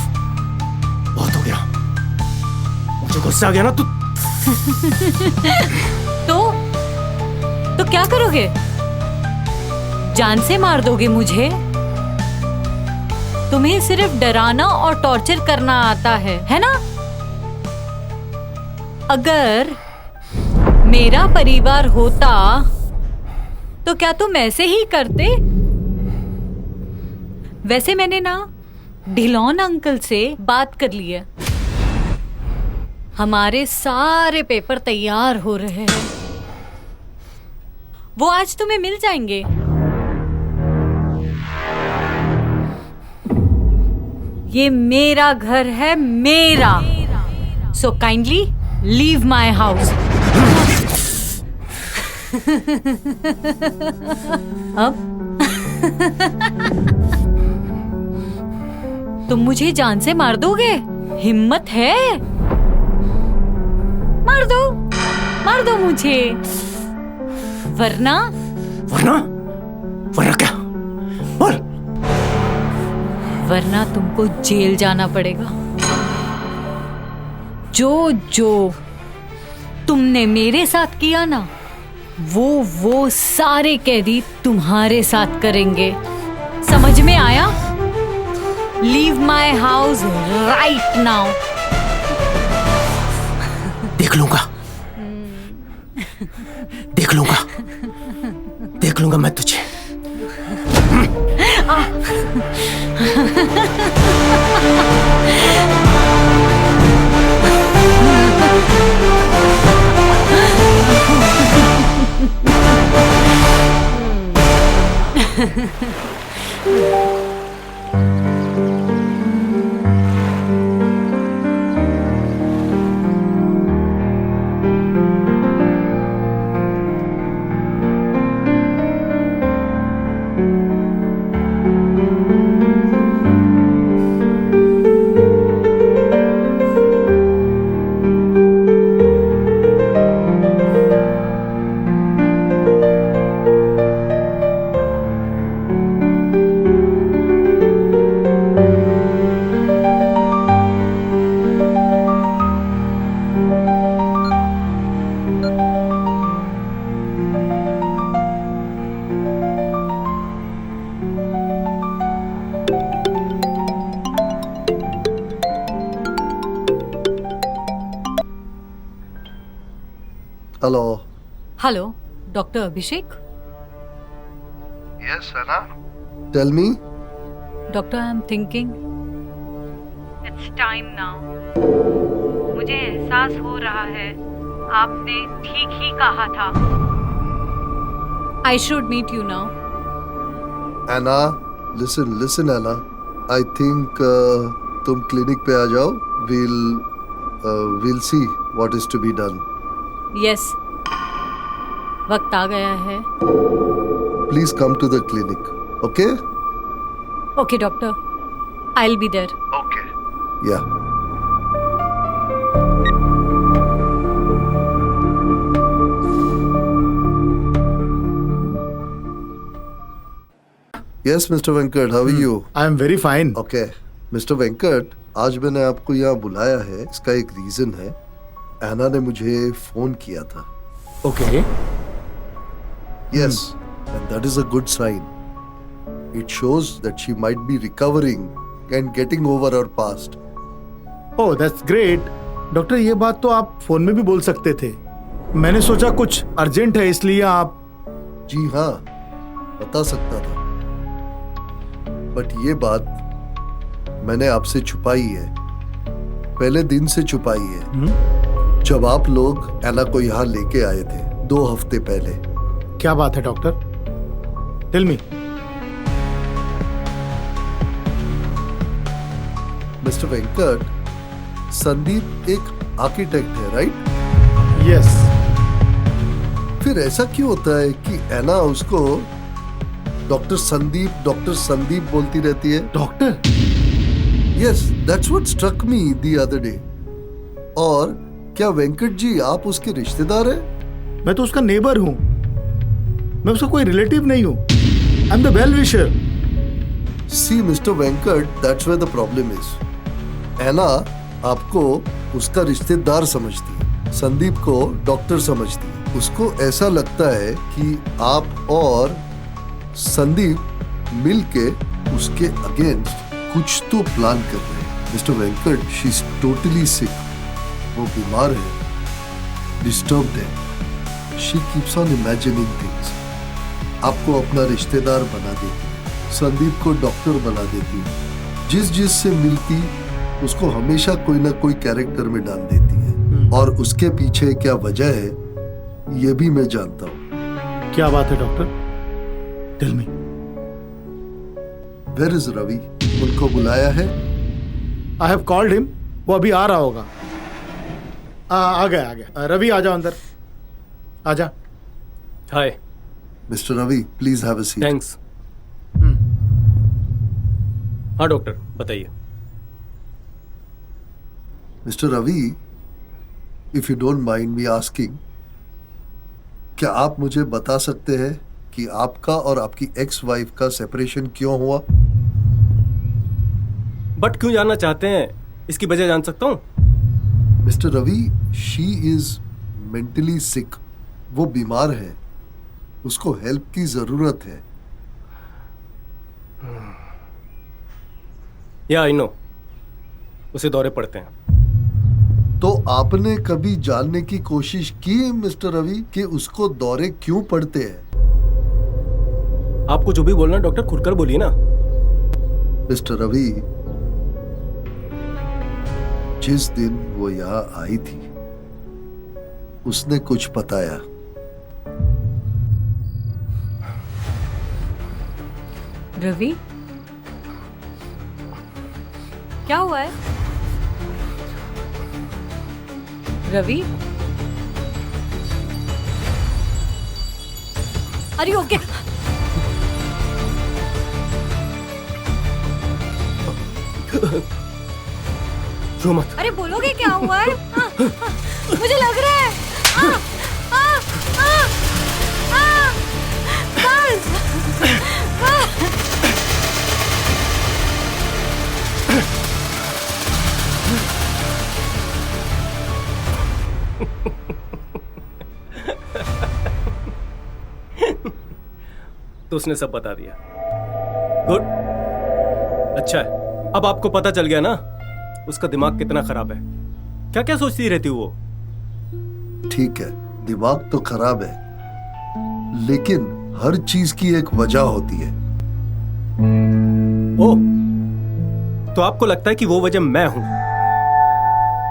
बहुत हो गया। मुझे गुस्सा आ गया ना तो क्या करोगे? जान से मार दोगे मुझे? तुम्हें सिर्फ डराना और टॉर्चर करना आता है ना? अगर मेरा परिवार होता तो क्या तुम ऐसे ही करते? वैसे मैंने ना ढिलौन अंकल से बात कर ली है। हमारे सारे पेपर तैयार हो रहे हैं, वो आज तुम्हें मिल जाएंगे। ये मेरा घर है, मेरा। So kindly leave my house. अब तुम मुझे जान से मार दोगे? हिम्मत है? मार दो मुझे, वरना क्या? बोल। वरना तुमको जेल जाना पड़ेगा। जो तुमने मेरे साथ किया ना, वो सारे कैदी तुम्हारे साथ करेंगे। समझ में आया? Leave my house right now. देख लूंगा मैं तुझे। Hello, doctor Abhishek? Yes, Anna. Tell me. Doctor, I am thinking it's time now. मुझे एहसास हो रहा है आपने ठीक ही कहा था। I should meet you now. Anna, listen, Anna. I think तुम क्लिनिक पे आ जाओ. We'll see what is to be done. Yes, वक्त आ गया है। Please come to the clinic, okay? Okay doctor, I will be there. Okay. Yeah. Yes, Mr. Venkat, how are you? I am very fine. Okay. Mr. Venkat, आज मैंने आपको यहाँ बुलाया है, इसका एक रीजन है। एना ने मुझे फोन किया था। Okay. Yes, and that is a good sign. It shows that she might be recovering and getting over her past. Oh, that's great. Doctor, ये बात तो आप फोन में भी बोल सकते थे। मैंने सोचा कुछ अर्जेंट है इसलिए आप। जी हाँ, बता सकता था, बट ये बात मैंने आपसे छुपाई है, पहले दिन से छुपाई है। जब आप लोग एना को यहाँ लेके आए थे 2 हफ्ते पहले। क्या बात है doctor? Tell me. Mister Venkat, Sandeep एक आर्किटेक्ट है, राइट? यस। फिर ऐसा क्यों होता है कि एना उसको डॉक्टर संदीप बोलती रहती है? Doctor? Yes, that's what struck me the other day. और क्या वेंकट जी आप उसके रिश्तेदार हैं? मैं तो उसका नेबर हूं, मैं उसका कोई रिलेटिव नहीं हूं. I am the well wisher. See, Mr. Venkat, that's where the problem is. ऐना आपको उसका रिश्तेदार समझती है, संदीप को डॉक्टर समझती है. उसको ऐसा लगता है कि आप और संदीप मिलके उसके अगेंस्ट कुछ तो प्लान कर रहे हैं. Mister Venkat, she is totally sick. वो बीमार है, डिस्टर्ब्ड है. She keeps on imagining things. आपको अपना रिश्तेदार बना देती है, संदीप को डॉक्टर बना देती है. जिस से मिलती उसको हमेशा कोई ना कोई कैरेक्टर में डाल देती है. और उसके पीछे क्या वजह है ये भी मैं जानता हूँ. क्या बात है doctor? Tell me. Where is Ravi? उनको बुलाया है? I have called him. वो अभी आ रहा होगा. आ गया. रवि आ जाओ अंदर. आजा. Hi. Mister Ravi, please have a seat. Thanks. हाँ डॉक्टर, बताइए. Mister Ravi, if you don't mind me asking, क्या आप मुझे बता सकते हैं कि आपका और आपकी एक्स वाइफ का सेपरेशन क्यों हुआ? बट क्यों जानना चाहते हैं, इसकी वजह जान सकता हूँ? Mister Ravi, she is mentally sick. वो बीमार है, उसको हेल्प की जरूरत है. या आई नो, उसे दौरे पड़ते हैं. तो आपने कभी जानने की कोशिश की मिस्टर रवि कि उसको दौरे क्यों पड़ते हैं? आपको जो भी बोलना डॉक्टर खुलकर बोलिए ना. मिस्टर रवि, जिस दिन वो यहाँ आई थी उसने कुछ बताया. रवि, क्या हुआ है? रवि, अरे ओके. रो मत. अरे बोलोगे क्या हुआ है? मुझे लग रहा है. बस. तो उसने सब बता दिया. गुड. अच्छा है, अब आपको पता चल गया ना उसका दिमाग कितना खराब है. क्या क्या सोचती रहती वो. ठीक है, दिमाग तो खराब है, लेकिन हर चीज की एक वजह होती है. ओ, तो आपको लगता है कि वो वजह मैं हूं?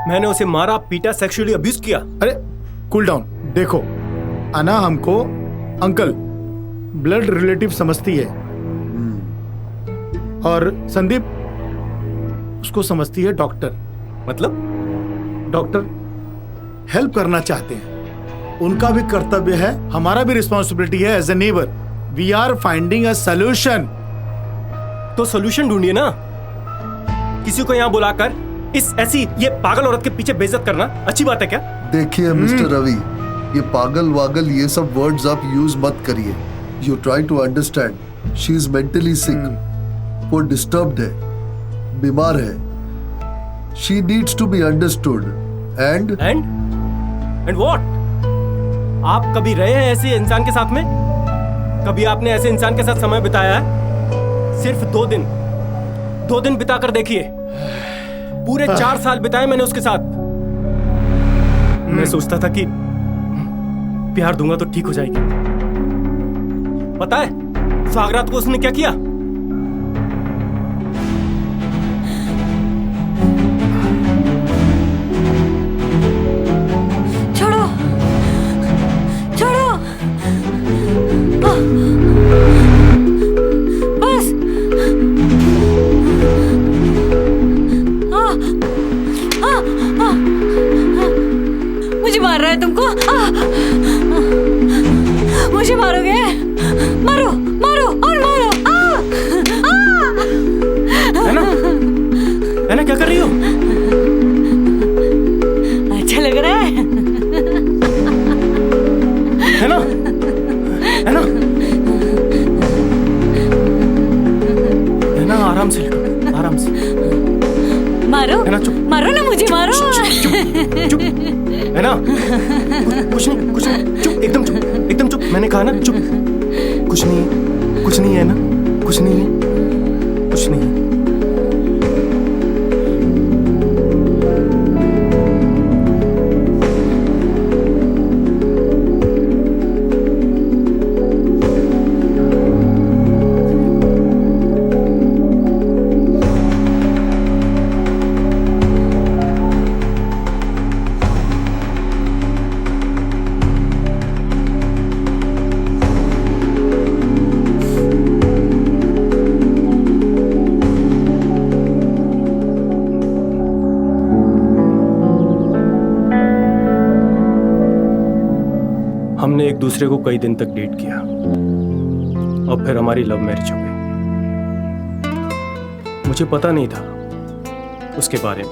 मैंने उसे मारा, पीटा, सेक्सुअली अब्यूज किया. अरे कूल डाउन. देखो, अना हमको अंकल, ब्लड रिलेटिव समझती है, और संदीप उसको समझती है डॉक्टर. मतलब? डॉक्टर हेल्प करना चाहते हैं, उनका भी कर्तव्य है, हमारा भी रिस्पॉन्सिबिलिटी है as a neighbour. We are finding a solution. तो सॉल्यूशन ढूंढिए ना. किसी को यहाँ बुलाकर इस ऐसी ये पागल औरत के पीछे बेइज्जत करना अच्छी बात है क्या? देखिए मिस्टर रवि, ये पागल वागल ये सब वर्ड्स आप यूज मत करिए. You try to understand. She is mentally sick. वो डिस्टर्ब्ड है, बीमार है. She needs to be understood. And what? आप कभी रहे हैं ऐसे इंसान के साथ में? कभी आपने ऐसे इंसान के साथ समय बिताया है? सिर्फ 2 दिन बिताकर देखिए. पूरे 4 साल बिताए मैंने उसके साथ. मैं सोचता था कि प्यार दूंगा तो ठीक हो जाएगी. पता है सुहागरात को उसने क्या किया? छोड़ो, छोड़ो. बस. मुझे मार रहा है तुमको? मुझे मारोगे? मारो, मारो और मारो. मुझे मारो। चुप है ना, कुछ नहीं, चुप, एकदम चुप, मैंने कहा ना चुप। कुछ नहीं है ना, कुछ नहीं है। हमने एक दूसरे को कई दिन तक डेट किया और फिर हमारी लव मैरिज हो गई। मुझे पता नहीं था उसके बारे में।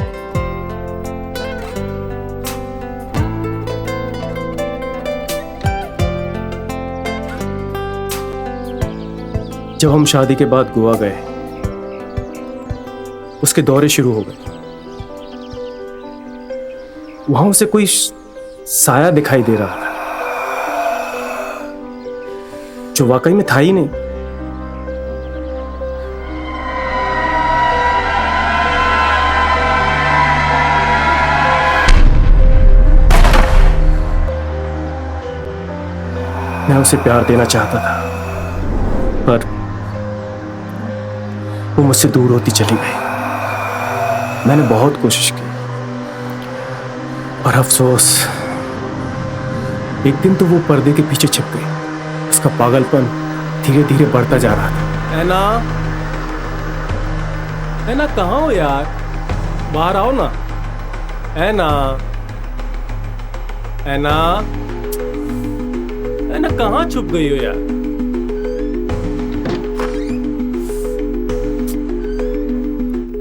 जब हम शादी के बाद गोवा गए, उसके दौरे शुरू हो गए। वहां उसे कोई साया दिखाई दे रहा था जो वाकई में था ही नहीं। मैं उसे प्यार देना चाहता था, पर वो मुझसे दूर होती चली गई। मैंने बहुत कोशिश की, और अफसोस एक दिन तो वो पर्दे के पीछे छिप गई। उसका पागलपन धीरे धीरे बढ़ता जा रहा था। ऐना कहाँ हो यार? बाहर आओ ना। ऐना कहाँ छुप गई हो यार?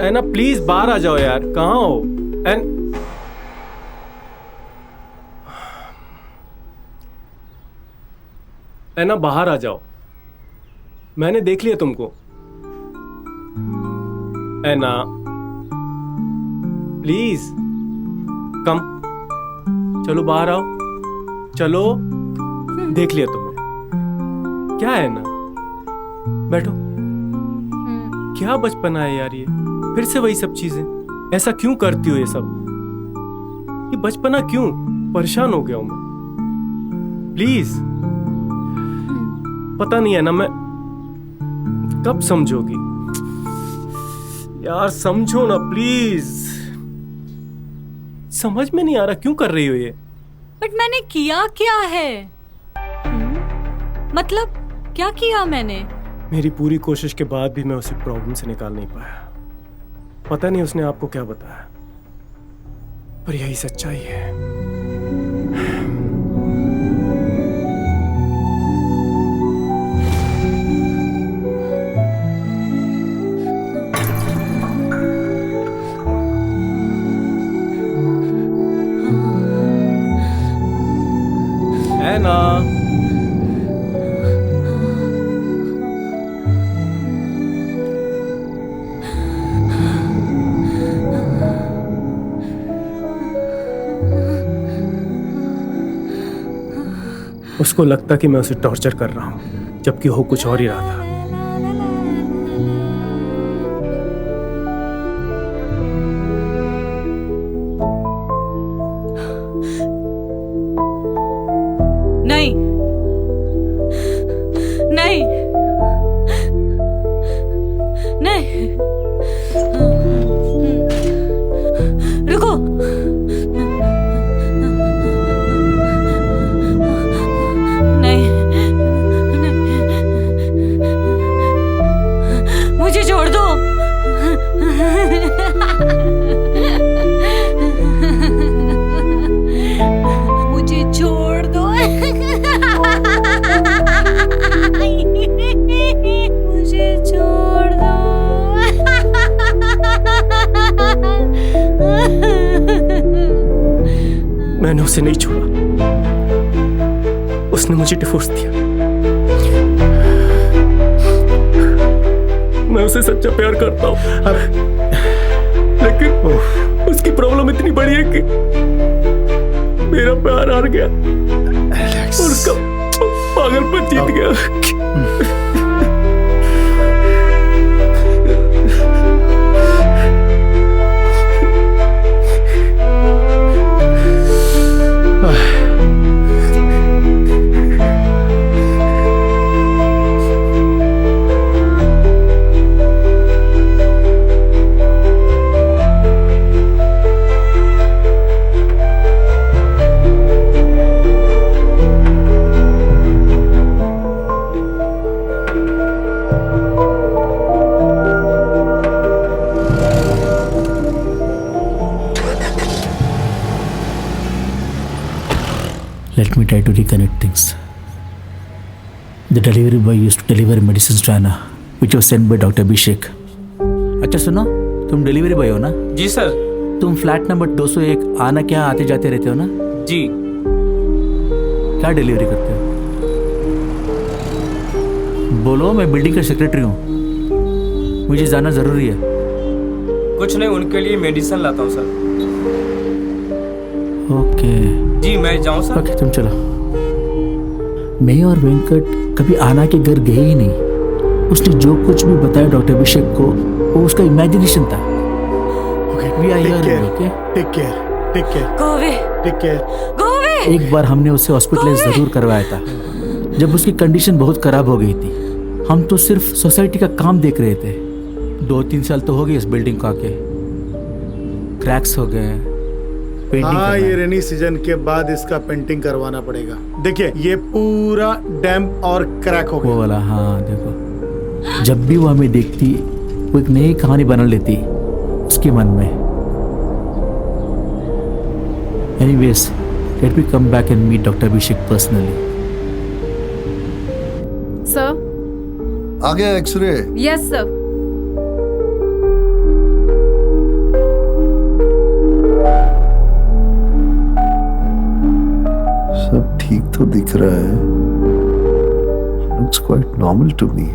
ऐना प्लीज बाहर आ जाओ यार, कहाँ हो? ऐना बाहर आ जाओ, मैंने देख लिया तुमको। ऐना प्लीज कम, चलो बाहर आओ, चलो। देख लिया तुमने। क्या है ना, बैठो। क्या बचपना है यार, ये फिर से वही सब चीजें। ऐसा क्यों करती हो ये सब? ये बचपना क्यों? परेशान हो गया हूं मैं। प्लीज, पता नहीं है ना, मैं कब समझोगी यार? समझो ना प्लीज। समझ में नहीं आ रहा क्यों कर रही हो ये। बट मैंने किया क्या है? मतलब क्या किया मैंने? मेरी पूरी कोशिश के बाद भी मैं उसे प्रॉब्लम से निकाल नहीं पाया। पता नहीं उसने आपको क्या बताया, पर यही सच्चाई है। ऐना, उसको लगता कि मैं उसे टॉर्चर कर रहा हूं, जबकि हो कुछ और ही रहा था। नहीं नहीं नहीं, रुको। नहीं, मुझे छोड़ दो। मुझे छोड़ दो। मुझे छोड़ दो। मैंने उसे नहीं छोड़ा, उसने मुझे डिवोर्स दिया। मैं उसे सच्चा प्यार करता हूं, लेकिन उसकी प्रॉब्लम इतनी बड़ी है कि मेरा प्यार हार गया और उसका पागलपन जीत गया। Let me try to reconnect things. The delivery boy used to deliver medicines to Anna, which was sent by Dr. Abhishek. अच्छा सुनो, तुम डिलीवरी बॉय हो ना? जी सर। तुम फ्लैट नंबर 201 आना के यहाँ आते जाते रहते हो ना? जी। क्या डिलीवरी करते हो? बोलो, मैं बिल्डिंग का सेक्रेटरी हूँ, मुझे जाना जरूरी है। कुछ नहीं, उनके लिए मेडिसिन लाता हूँ सर। ओके जी, मैं जाऊँ सर? ओके, तुम चलो। मैं और वेंकट कभी आना के घर गए ही नहीं। उसने जो कुछ भी बताया डॉक्टर अभिषेक को, वो उसका इमेजिनेशन था। We are here, okay? Take care. Take care. Go away. Take care. Go away. एक बार हमने उसे हॉस्पिटलाइज जरूर करवाया था, जब उसकी कंडीशन बहुत खराब हो गई थी। हम तो सिर्फ सोसाइटी का काम देख रहे थे। 2-3 साल तो हो गए इस बिल्डिंग को आके। क्रैक्स हो गए, पेंटिंग हाँ, ये रेनी सीजन के बाद इसका पेंटिंग करवाना पड़ेगा। देखिए, ये पूरा डैम्प और क्रैक हो वो गया। वाला, हाँ देखो, जब भी वो हमें देखती, वो एक नई कहानी बना लेती उसके मन में। Anyways, let me come back and meet Dr. Abhishek personally. Sir. आ गया एक्सरे? Yes sir. सब ठीक तो दिख रहा है। Looks quite normal to me.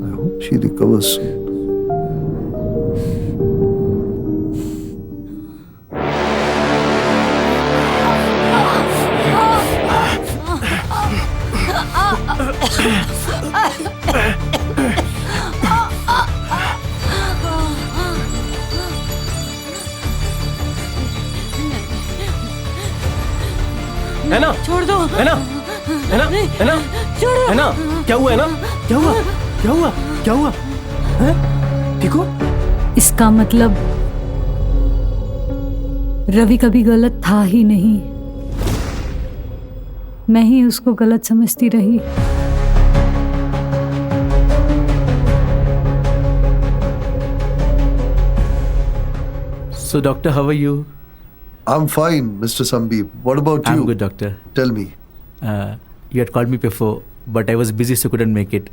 I hope she recovers soon. है ना? छोड़ दो। है ना? है ना? है ना? छोड़ो। है ना? क्या हुआ? है ना? क्या हुआ? क्या हुआ? क्या हुआ? हैं? ठीक हो? इसका मतलब रवि कभी गलत था ही नहीं, मैं ही उसको गलत समझती रही। So, doctor, how are you? I'm fine, Mr. Sandeep. What about I'm you? good, doctor. Tell me. You had called me before, but I was busy, so couldn't make it.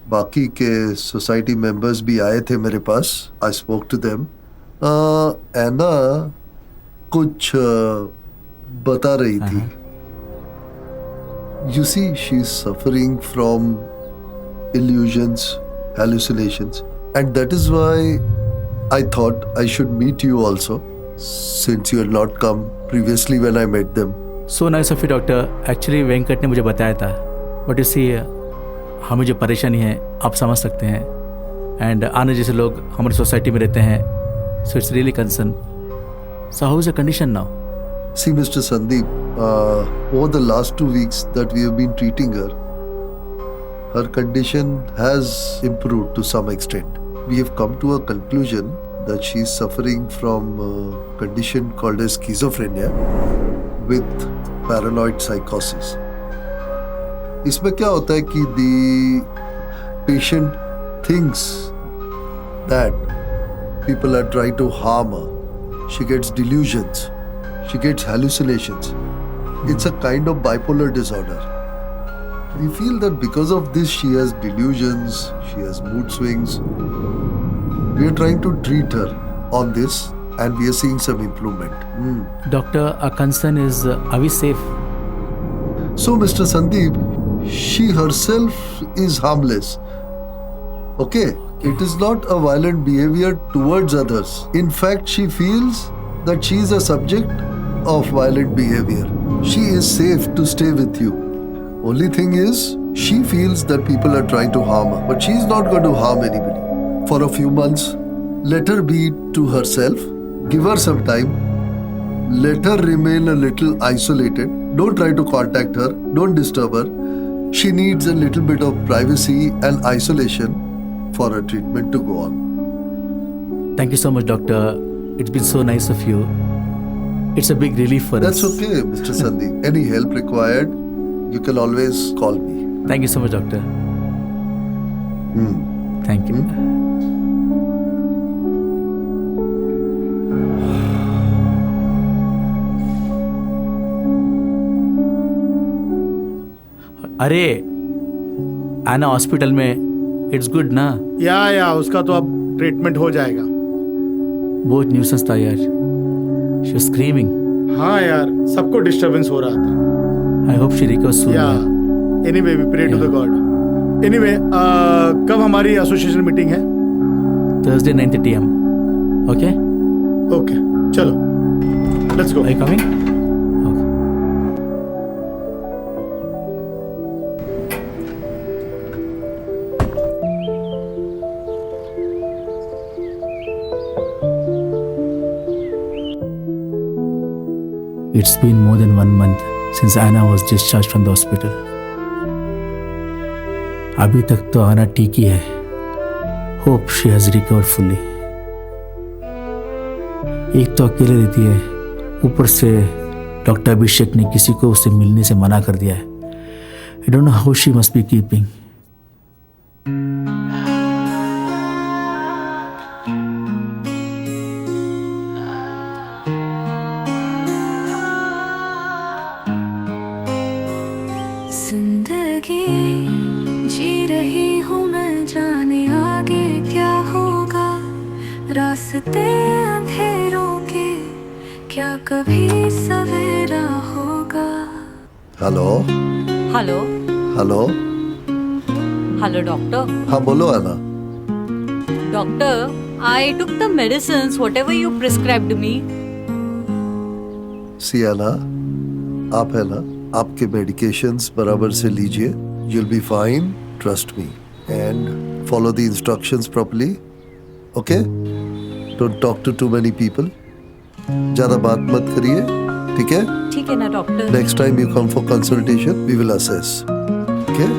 बाकी के सोसाइटी मेंबर्स भी आए थे मेरे पास. I spoke to them. एना कुछ बता रही थी. You see, she's suffering from illusions, hallucinations, and that is why I thought I should meet you also, since you had not come previously when I met them. So nice of you, doctor. Actually, Venkat ने मुझे बताया था. But you see, हमें जो परेशानी है आप समझ सकते हैं, एंड आने जैसे लोग हमारी सोसाइटी में रहते हैं, so it's really concern. So how is the condition now? See, Mr. Sandeep, over the last 2 weeks that we have been treating her, her condition has improved to some extent. We have come to a conclusion that she is suffering from a condition called as schizophrenia with paranoid psychosis. इसमें क्या होता है कि the patient thinks that people are trying to harm her. She gets delusions. She gets hallucinations. It's a kind of bipolar disorder. We feel that because of this, she has delusions, she has mood swings. We are trying to treat her on this, and we are seeing some improvement. Doctor, our concern is, are we safe? So, Mr. Sandeep, she herself is harmless. Okay? It is not a violent behavior towards others. In fact, she feels that she is a subject of violent behavior. She is safe to stay with you. Only thing is, she feels that people are trying to harm her, but she is not going to harm anybody. For a few months, let her be to herself. Give her some time. Let her remain a little isolated. Don't try to contact her. Don't disturb her. She needs a little bit of privacy and isolation for her treatment to go on. Thank you so much, doctor. It's been so nice of you. It's a big relief for That's us. okay, Mr. Sandhi. Any help required, you can always call me. Thank you so much, doctor. Thank you. अरे आना hospital में it's good ना? या उसका तो अब treatment हो जाएगा। बहुत न्यूसेंस था यार, शी वाज स्क्रीमिंग। हाँ यार, सबको डिस्टरबेंस हो रहा था। I hope she recovers soon. या anyway we pray to the God. Anyway कब हमारी एसोसिएशन मीटिंग है? Thursday 9:30 AM. Okay? ओके चलो let's go. Are you coming? Okay. It's been more than 1 month since Anna was discharged from the hospital. अभी तक तो आना ठीक ही है। Hope she has recovered fully. एक तो अकेले रहती है, ऊपर से डॉक्टर अभिषेक ने किसी को उससे मिलने से मना कर दिया है। I don't know how she must be keeping. जिंदगी जी रही हूँ मैं, जाने आगे क्या होगा। रास्ते अंधेरों के, क्या कभी सवेरा होगा। Hello hello hello hello doctor. हाँ बोलो Ana. Doctor, I took the medicines whatever you prescribed me. See Ana, आप है ना, आपके मेडिकेशंस बराबर से लीजिए। You'll be fine, trust me, and follow the instructions properly. Okay? Don't talk to too many people. ज्यादा बात मत करिए, ठीक है? ठीक है ना doctor? Next time you come for consultation, we will assess. Okay?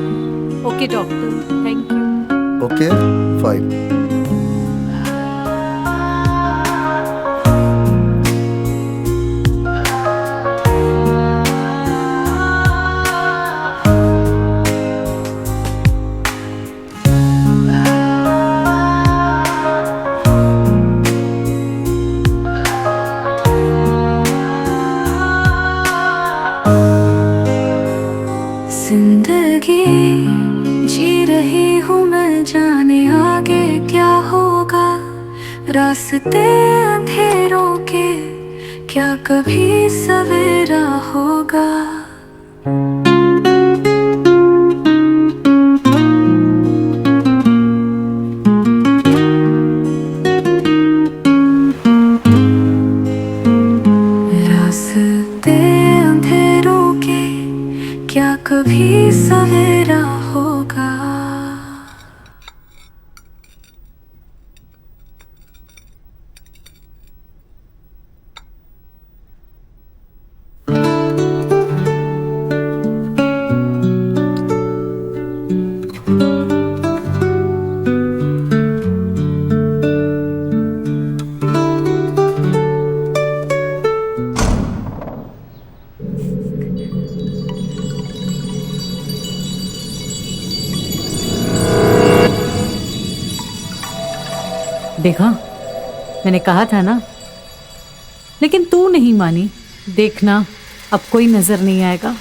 Okay doctor, thank you. Okay, fine. जिंदगी जी रही हूँ मैं, जाने आगे क्या होगा। रास्ते अंधेरों के, क्या कभी सवेरा होगा। रास्ते अंधेरों के, क्या कभी सवेरा होगा। देखा, मैंने कहा था ना। लेकिन तू नहीं मानी। देखना अब कोई नजर नहीं आएगा।